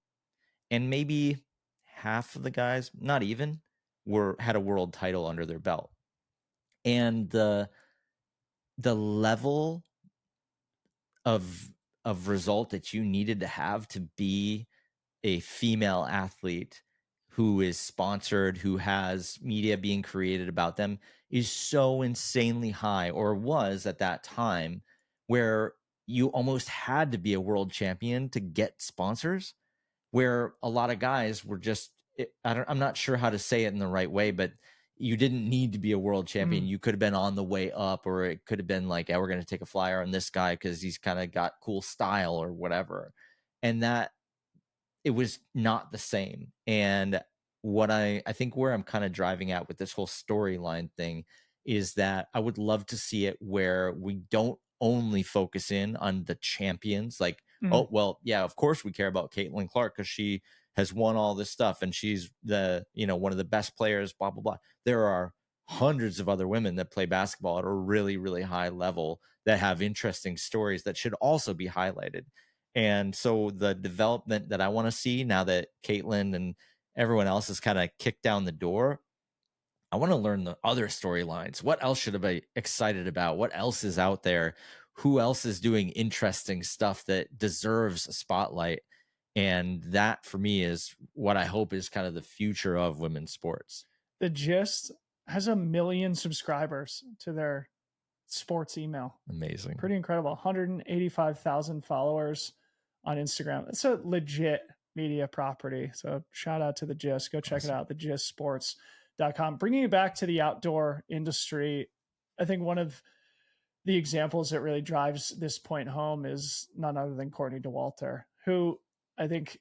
Speaker 2: And maybe half of the guys, not even, were had a world title under their belt. And the level of result that you needed to have to be a female athlete who is sponsored, who has media being created about them, is so insanely high, or was at that time, where you almost had to be a world champion to get sponsors, where a lot of guys were just, I'm not sure how to say it in the right way, but you didn't need to be a world champion.
Speaker 1: Mm.
Speaker 2: You could have been on the way up, or it could have been like, we're going to take a flyer on this guy because he's kind of got cool style or whatever. And that it was not the same. And what I think where I'm kind of driving at with this whole storyline thing is that I would love to see it where we don't only focus in on the champions. Like,
Speaker 1: Mm.
Speaker 2: oh, well, yeah, of course we care about Caitlin Clark because she has won all this stuff and she's one of the best players, blah, blah, blah. There are hundreds of other women that play basketball at a really, really high level that have interesting stories that should also be highlighted. And so the development that I want to see now that Caitlin and everyone else has kind of kicked down the door, I want to learn the other storylines. What else should I be excited about? What else is out there? Who else is doing interesting stuff that deserves a spotlight? And that for me is what I hope is kind of the future of women's sports.
Speaker 1: The Gist has 1 million subscribers to their sports email.
Speaker 2: Amazing.
Speaker 1: Pretty incredible. 185,000 followers on Instagram. It's a legit media property. So shout out to the Gist. Go check it out, thegistsports.com. Bringing it back to the outdoor industry, I think one of the examples that really drives this point home is none other than Courtney Dauwalter, who I think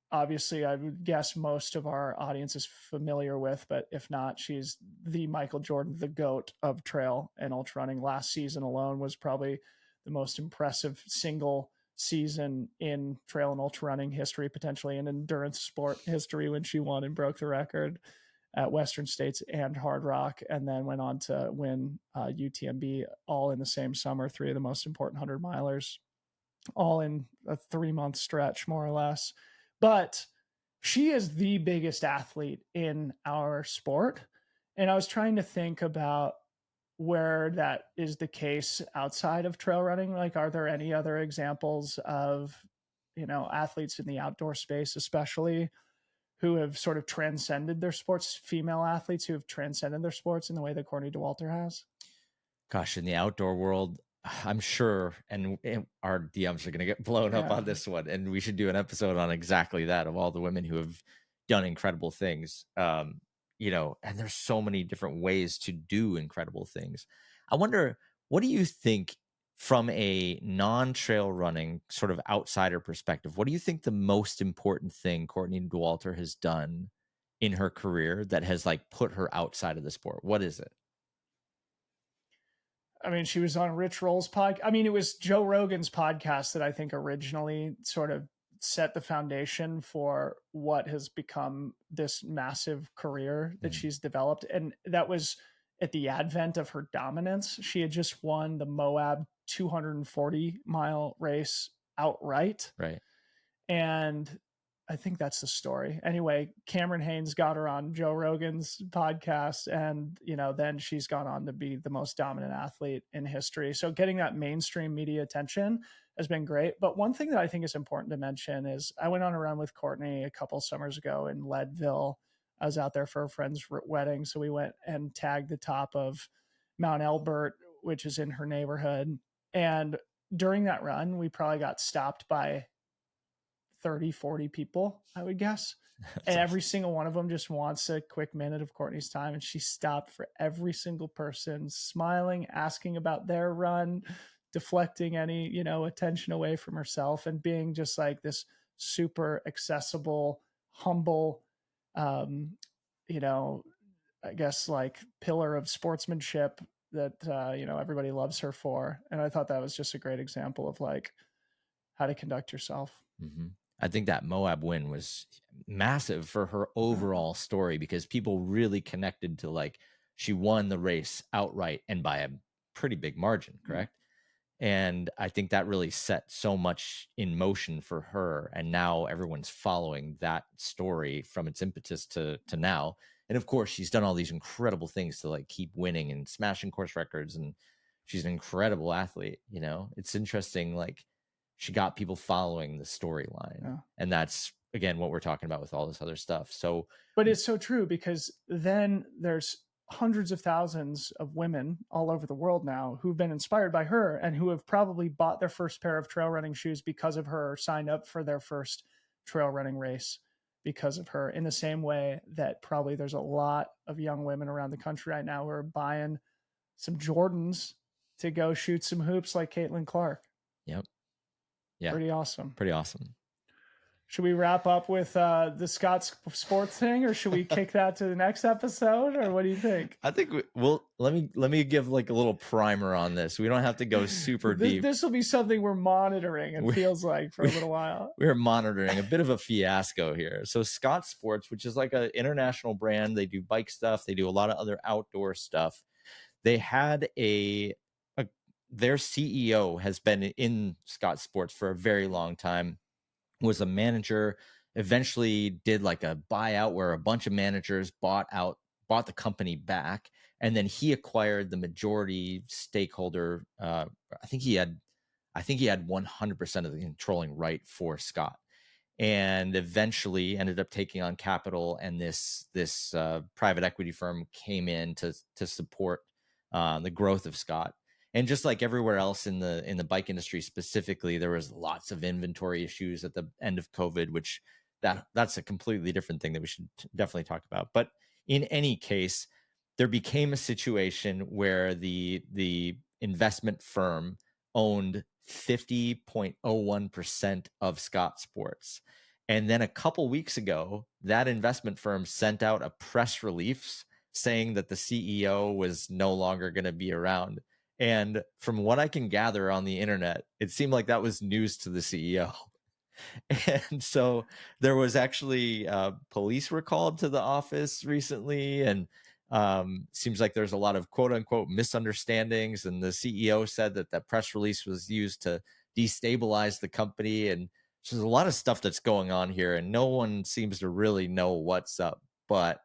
Speaker 1: obviously I would guess most of our audience is familiar with, but if not, she's the Michael Jordan, the GOAT of trail and ultra running. Last season alone was probably the most impressive single season in trail and ultra running history, potentially in endurance sport history, when she won and broke the record at Western States and Hard Rock, and then went on to win UTMB all in the same summer, 3 of the most important 100 milers, all in a 3-month stretch, more or less. But she is the biggest athlete in our sport. And I was trying to think about where that is the case outside of trail running. Like, are there any other examples of, athletes in the outdoor space, especially, who have sort of transcended their sports, female athletes who have transcended their sports in the way that Courtney Dauwalter has?
Speaker 2: Gosh, in the outdoor world, I'm sure, and our DMs are going to get blown up
Speaker 1: Yeah.
Speaker 2: on this one, and we should do an episode on exactly that of all the women who have done incredible things. And there's so many different ways to do incredible things. I wonder, what do you think from a non-trail running sort of outsider perspective? What do you think the most important thing Courtney Dauwalter has done in her career that has like put her outside of the sport? What is it?
Speaker 1: I mean, she was on Rich Roll's podcast. I mean, it was Joe Rogan's podcast that I think originally sort of set the foundation for what has become this massive career that
Speaker 2: Mm,
Speaker 1: she's developed. And that was at the advent of her dominance. She had just won the Moab 240-mile race outright.
Speaker 2: right.
Speaker 1: And I think that's the story. Anyway, Cameron Haynes got her on Joe Rogan's podcast, and then she's gone on to be the most dominant athlete in history. So getting that mainstream media attention has been great. But one thing that I think is important to mention is I went on a run with Courtney a couple summers ago in Leadville. I was out there for a friend's wedding, so we went and tagged the top of Mount Elbert, which is in her neighborhood. And during that run, we probably got stopped by 30, 40 people, I would guess.
Speaker 2: That's
Speaker 1: And
Speaker 2: awesome.
Speaker 1: every single one of them just wants a quick minute of Courtney's time. And she stopped for every single person, smiling, asking about their run, deflecting any, attention away from herself, and being just like this super accessible, humble, um, you know, I guess like pillar of sportsmanship that, everybody loves her for. And I thought that was just a great example of like how to conduct yourself.
Speaker 2: Mhm. I think that Moab win was massive for her
Speaker 1: Uh,
Speaker 2: overall story because people really connected to like she won the race outright and by a pretty big margin,
Speaker 1: yeah.
Speaker 2: correct? And I think that really set so much in motion for her. And now everyone's following that story from its impetus to now. And of course, she's done all these incredible things to like keep winning and smashing course records. And she's an incredible athlete. It's interesting. Like she got people following the storyline.
Speaker 1: Yeah.
Speaker 2: And that's again what we're talking about with all this other stuff. So
Speaker 1: But it's so true because then there's hundreds of thousands of women all over the world now who've been inspired by her and who have probably bought their first pair of trail running shoes because of her, or signed up for their first trail running race because of her, in the same way that probably there's a lot of young women around the country right now who are buying some Jordans to go shoot some hoops like Caitlin Clark.
Speaker 2: yep. Yeah.
Speaker 1: Pretty awesome.
Speaker 2: Pretty awesome.
Speaker 1: Should we wrap up with the Scott sports thing, or should we kick that to the next episode, or what do you think?
Speaker 2: I think we'll let me give like a little primer on this. We don't have to go super deep.
Speaker 1: This will be something we're monitoring. It
Speaker 2: We,
Speaker 1: feels like for a
Speaker 2: we
Speaker 1: little while.
Speaker 2: we're monitoring a bit of a fiasco here. So Scott Sports, which is like an international brand, they do bike stuff, they do a lot of other outdoor stuff. They had a their CEO has been in Scott Sports for a very long time, was a manager, eventually did like a buyout where a bunch of managers bought the company back, and then he acquired the majority stakeholder. I think he had 100% of the controlling right for Scott, and eventually ended up taking on capital, and this private equity firm came in to support the growth of Scott. And just like everywhere else in the bike industry specifically, there was lots of inventory issues at the end of COVID, which that's a completely different thing that we should definitely talk about. But in any case, there became a situation where the investment firm owned 50.01% of Scott Sports. And then a couple weeks ago, that investment firm sent out a press release saying that the CEO was no longer going to be around. And from what I can gather on the internet, it seemed like that was news to the CEO. And so there was actually police were called to the office recently, and seems like there's a lot of quote unquote misunderstandings. And the CEO said that that press release was used to destabilize the company, and there's a lot of stuff that's going on here, and no one seems to really know what's up. But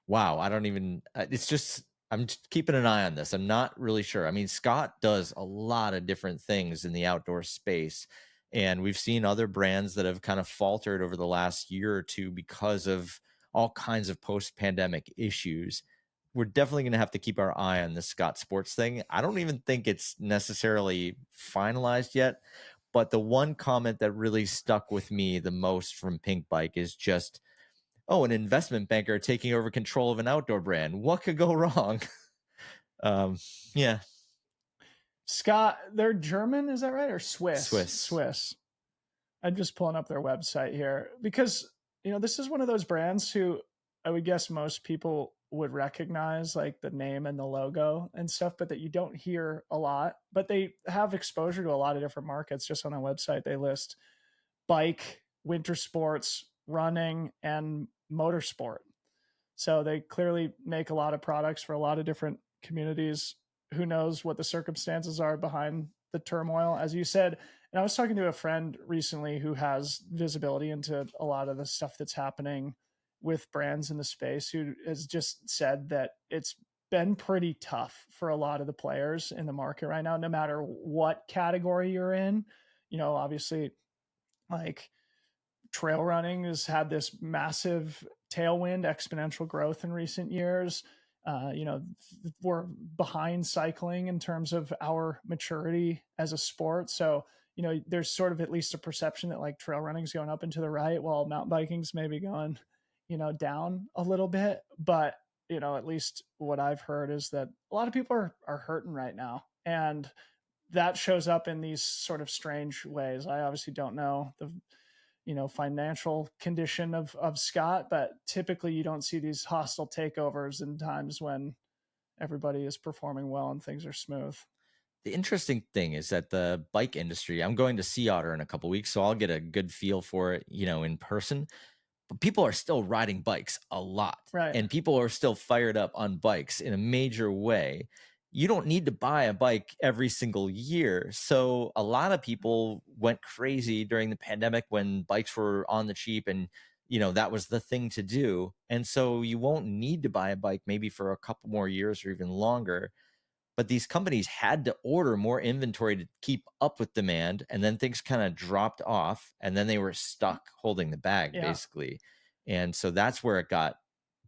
Speaker 2: wow, I don't even. It's just I'm just keeping an eye on this. I'm not really sure. I mean, Scott does a lot of different things in the outdoor space, and we've seen other brands that have kind of faltered over the last year or two because of all kinds of post-pandemic issues. we're definitely going to have to keep our eye on the Scott Sports thing. I don't even think it's necessarily finalized yet, but the one comment that really stuck with me the most from Pink Bike is just, oh, an investment banker taking over control of an outdoor brand. What could go wrong? um, yeah,
Speaker 1: Scott, they're German, is that right? Or Swiss?
Speaker 2: Swiss.
Speaker 1: Swiss. I'm just pulling up their website here because, this is one of those brands who I would guess most people would recognize, like the name and the logo and stuff, but that you don't hear a lot. But they have exposure to a lot of different markets. Just on their website, they list bike, winter sports, running, and motorsport. So they clearly make a lot of products for a lot of different communities. Who knows what the circumstances are behind the turmoil, as you said. And I was talking to a friend recently who has visibility into a lot of the stuff that's happening with brands in the space, who has just said that it's been pretty tough for a lot of the players in the market right now, no matter what category you're in. Obviously, like trail running has had this massive tailwind, exponential growth in recent years. We're behind cycling in terms of our maturity as a sport. So, there's sort of at least a perception that like trail running is going up and to the right, while mountain biking's maybe going, down a little bit. But, at least what I've heard is that a lot of people are hurting right now. And that shows up in these sort of strange ways. I obviously don't know the financial condition of Scott, but typically you don't see these hostile takeovers in times when everybody is performing well and things are smooth.
Speaker 2: The interesting thing is that the bike industry, I'm going to Sea Otter in a couple weeks, so I'll get a good feel for it, in person. But people are still riding bikes a lot,
Speaker 1: Right.
Speaker 2: and people are still fired up on bikes in a major way. You don't need to buy a bike every single year. So a lot of people went crazy during the pandemic when bikes were on the cheap, and that was the thing to do. And so you won't need to buy a bike maybe for a couple more years or even longer. But these companies had to order more inventory to keep up with demand, and then things kind of dropped off, and then they were stuck holding the bag
Speaker 1: Yeah.
Speaker 2: basically. And so that's where it got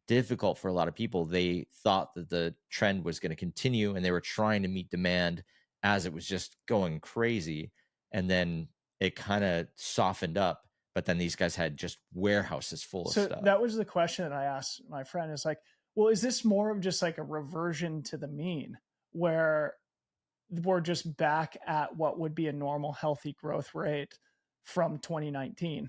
Speaker 2: difficult for a lot of people. They thought that the trend was going to continue, and they were trying to meet demand as it was just going crazy, and then it kind of softened up. But then these guys had just warehouses full of
Speaker 1: So
Speaker 2: stuff.
Speaker 1: that was the question that I asked my friend, is like, well, is this more of just like a reversion to the mean where we're just back at what would be a normal healthy growth rate from 2019?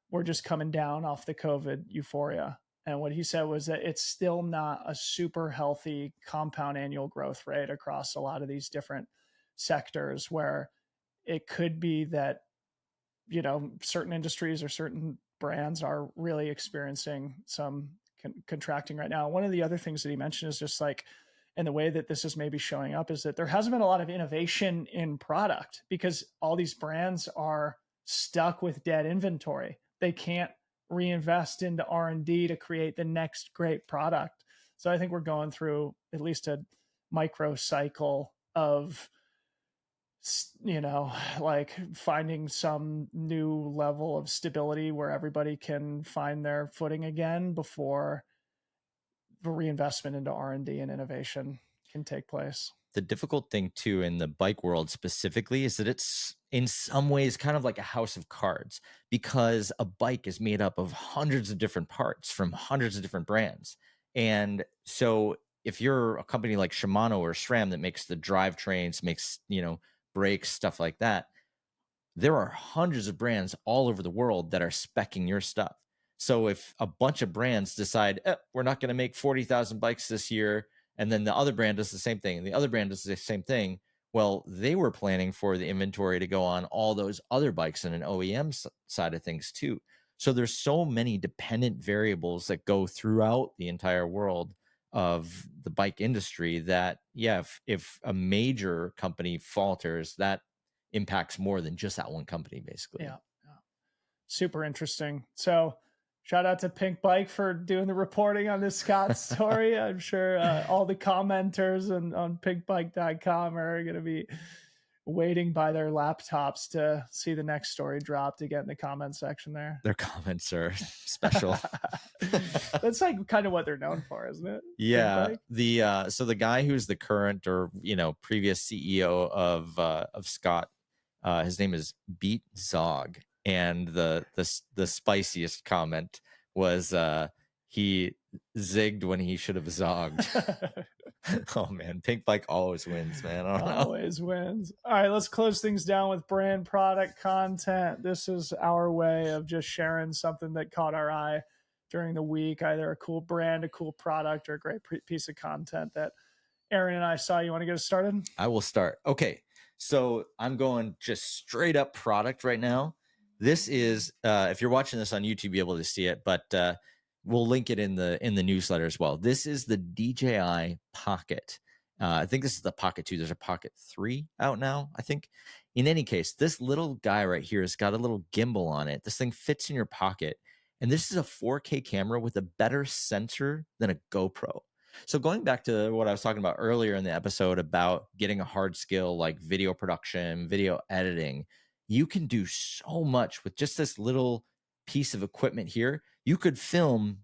Speaker 1: We're just coming down off the COVID euphoria. And what he said was that it's still not a super healthy compound annual growth rate across a lot of these different sectors, where it could be that, certain industries or certain brands are really experiencing some contracting right now. One of the other things that he mentioned is just like, and the way that this is maybe showing up is that there hasn't been a lot of innovation in product because all these brands are stuck with dead inventory. They can't reinvest into R&D to create the next great product. So I think we're going through at least a micro cycle of, like finding some new level of stability where everybody can find their footing again before the reinvestment into R&D and innovation can take place.
Speaker 2: The difficult thing too in the bike world specifically is that it's in some ways kind of like a house of cards, because a bike is made up of hundreds of different parts from hundreds of different brands. And so if you're a company like Shimano or SRAM that makes the drivetrains, makes, brakes, stuff like that, there are hundreds of brands all over the world that are speccing your stuff. So if a bunch of brands decide, we're not going to make 40,000 bikes this year, and then the other brand does the same thing, and the other brand does the same thing, well, they were planning for the inventory to go on all those other bikes in an OEM side of things too. So there's so many dependent variables that go throughout the entire world of the bike industry that, yeah, if a major company falters, that impacts more than just that one company, basically.
Speaker 1: Yeah. Super interesting. So shout out to Pink Bike for doing the reporting on this Scott story. I'm sure all the commenters on pinkbike.com are going to be waiting by their laptops to see the next story drop to get in the comment section there.
Speaker 2: Their comments are special.
Speaker 1: That's like kind of what they're known for, isn't it? Pink
Speaker 2: Yeah,
Speaker 1: bike.
Speaker 2: so the guy who's the current or previous CEO of Scott, his name is Beat Zog, and the spiciest comment was he zigged when he should have zogged. Oh man, Pink Bike always wins, man. I don't know.
Speaker 1: Always wins. All right, let's close things down with brand product content. This is our way of just sharing something that caught our eye during the week, either a cool brand, a cool product, or a great piece of content that Aaron and I saw. You want to get us started?
Speaker 2: I will start. Okay, so I'm going just straight up product right now. This is if you're watching this on YouTube, you'll be able to see it, but we'll link it in the newsletter as well. This is the DJI Pocket. I think this is the Pocket 2. There's a Pocket 3 out now, I think. In any case, this little guy right here has got a little gimbal on it. This thing fits in your pocket. And this is a 4K camera with a better sensor than a GoPro. So going back to what I was talking about earlier in the episode about getting a hard skill like video production, video editing, you can do so much with just this little piece of equipment here. You could film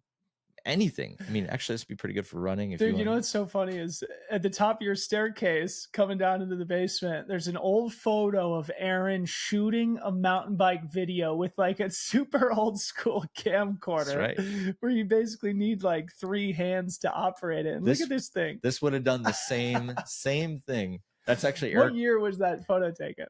Speaker 2: anything. I mean, actually, this would be pretty good for running. If
Speaker 1: Dude, you know what's so funny is at the top of your staircase coming down into the basement, there's an old photo of Aaron shooting a mountain bike video with like a super old school camcorder,
Speaker 2: right,
Speaker 1: where you basically need like 3 hands to operate it. And look at this thing.
Speaker 2: This would have done the same thing. That's actually
Speaker 1: What year was that photo taken?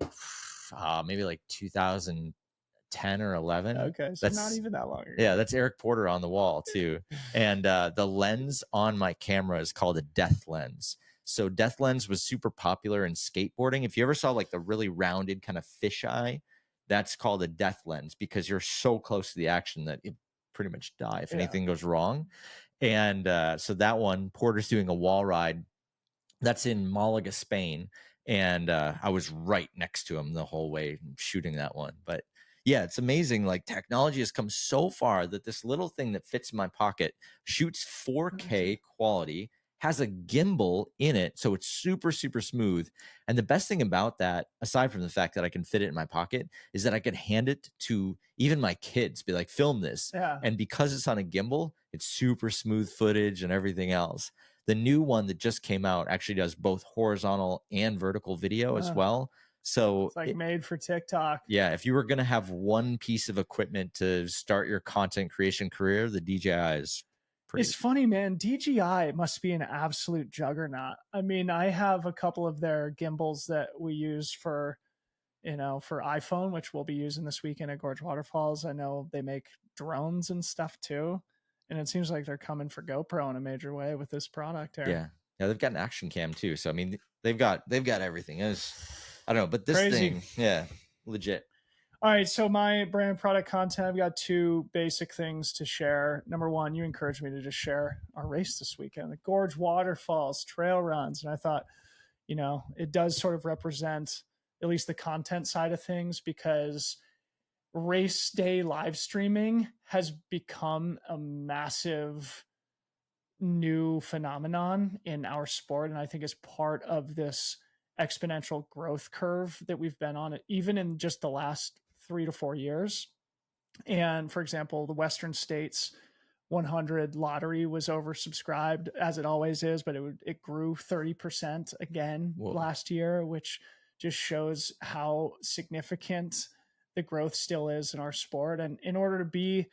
Speaker 2: Maybe like 2010 or 11.
Speaker 1: Okay, so that's not even that long ago.
Speaker 2: Yeah, that's Eric Porter on the wall too. And the lens on my camera is called a death lens. So death lens was super popular in skateboarding. If you ever saw like the really rounded kind of fisheye, that's called a death lens because you're so close to the action that you pretty much die if anything goes wrong. And so that one, Porter's doing a wall ride. That's in Malaga, Spain. And I was right next to him the whole way shooting that one. But yeah, it's amazing. Like technology has come so far that this little thing that fits in my pocket shoots 4K quality, has a gimbal in it. So it's super, super smooth. And the best thing about that, aside from the fact that I can fit it in my pocket, is that I could hand it to even my kids, be like, film this.
Speaker 1: Yeah.
Speaker 2: And because it's on a gimbal, it's super smooth footage and everything else. The new one that just came out actually does both horizontal and vertical video as well. So
Speaker 1: it's like made for TikTok.
Speaker 2: Yeah, if you were going to have one piece of equipment to start your content creation career, the DJI is pretty.
Speaker 1: It's funny, man. DJI must be an absolute juggernaut. I mean, I have a couple of their gimbals that we use for iPhone, which we'll be using this weekend at Gorge Waterfalls. I know they make drones and stuff too. And it seems like they're coming for GoPro in a major way with this product here.
Speaker 2: Yeah, they've got an action cam too. So I mean, they've got everything. I don't know, but this
Speaker 1: Crazy.
Speaker 2: thing, legit.
Speaker 1: All right, so my brand product content, I've got 2 basic things to share. Number 1, you encouraged me to just share our race this weekend, the Gorge Waterfalls trail runs, and I thought, it does sort of represent at least the content side of things because race day live streaming has become a massive new phenomenon in our sport, and I think is part of this exponential growth curve that we've been on, even in just the last 3 to 4 years. And for example, the Western States 100 lottery was oversubscribed, as it always is, but it grew 30% again last year, which just shows how significant the growth still is in our sport. And in order to be,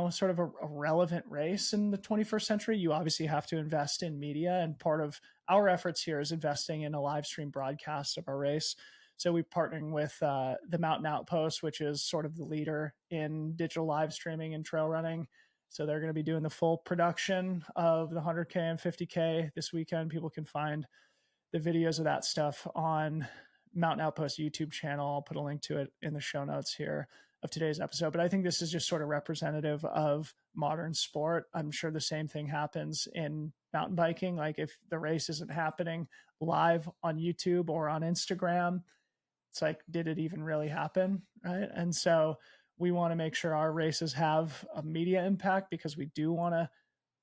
Speaker 1: sort of a relevant race in the 21st century, you obviously have to invest in media. And part of our efforts here is investing in a live stream broadcast of our race. So we're partnering with the Mountain Outpost, which is sort of the leader in digital live streaming and trail running. So they're going to be doing the full production of the 100K and 50K this weekend. People can find the videos of that stuff on Mountain Outpost YouTube channel. I'll put a link to it in the show notes here of today's episode. But I think this is just sort of representative of modern sport. I'm sure the same thing happens in mountain biking. Like if the race isn't happening live on YouTube or on Instagram, it's like, did it even really happen? Right. And so we want to make sure our races have a media impact because we do want to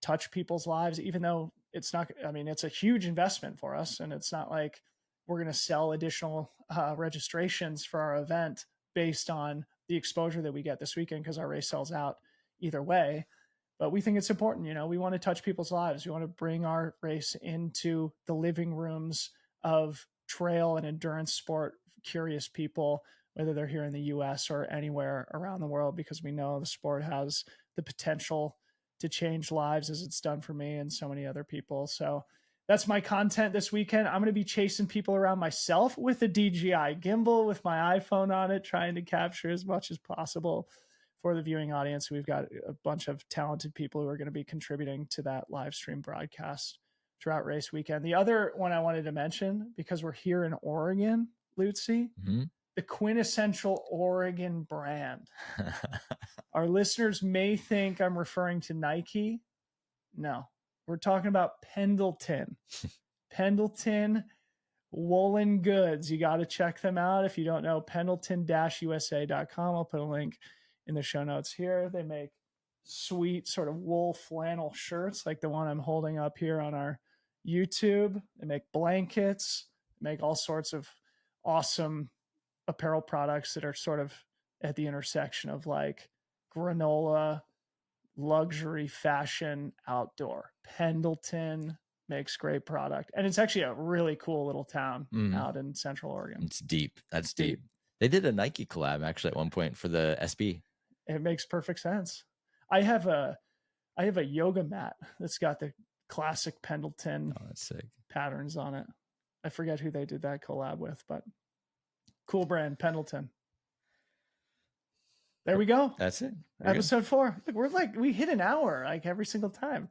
Speaker 1: touch people's lives, even though it's not, I mean, it's a huge investment for us. And it's not like, we're going to sell additional registrations for our event based on the exposure that we get this weekend, because our race sells out either way. But we think it's important. We want to touch people's lives. We want to bring our race into the living rooms of trail and endurance sport curious people, whether they're here in the US or anywhere around the world, because we know the sport has the potential to change lives as it's done for me and so many other people. So that's my content this weekend. I'm going to be chasing people around myself with a DJI gimbal with my iPhone on it, trying to capture as much as possible for the viewing audience. We've got a bunch of talented people who are going to be contributing to that live stream broadcast throughout race weekend. The other one I wanted to mention, because we're here in Oregon, Lutzy, the quintessential Oregon brand. Our listeners may think I'm referring to Nike. No, we're talking about Pendleton. Pendleton woolen goods. You got to check them out. If you don't know, pendleton-usa.com. I'll put a link in the show notes here. They make sweet sort of wool flannel shirts like the one I'm holding up here on our YouTube. They make blankets, make all sorts of awesome apparel products that are sort of at the intersection of like granola, luxury, fashion, outdoor. Pendleton makes great product, and it's actually a really cool little town out in Central Oregon.
Speaker 2: It's deep. That's deep. They did a Nike collab actually at one point for the SB.
Speaker 1: It makes perfect sense. I have a yoga mat that's got the classic Pendleton
Speaker 2: that's sick
Speaker 1: patterns on it. I forget who they did that collab with, but cool brand, Pendleton. There we go.
Speaker 2: That's it.
Speaker 1: Episode 4. Look, we hit an hour like every single time.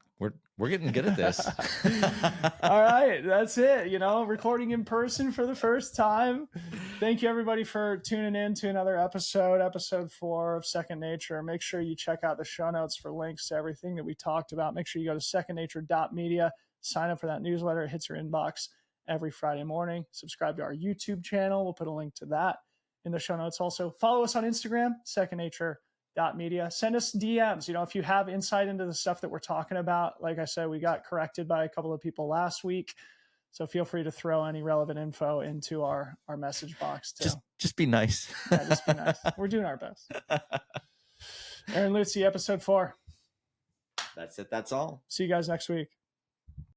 Speaker 2: We're getting good at this.
Speaker 1: All right, that's it. Recording in person for the first time. Thank you everybody for tuning in to another episode 4 of Second Nature. Make sure you check out the show notes for links to everything that we talked about. Make sure you go to secondnature.media, sign up for that newsletter. It hits your inbox every Friday morning. Subscribe to our YouTube channel. We'll put a link to that in the show notes. Also, follow us on Instagram, secondnature.media. Send us DMs. If you have insight into the stuff that we're talking about. Like I said, we got corrected by a couple of people last week, so feel free to throw any relevant info into our message box too.
Speaker 2: Just be nice.
Speaker 1: Yeah, just be nice. We're doing our best. Aaron Lutzy, episode 4.
Speaker 2: That's it. That's all.
Speaker 1: See you guys next week.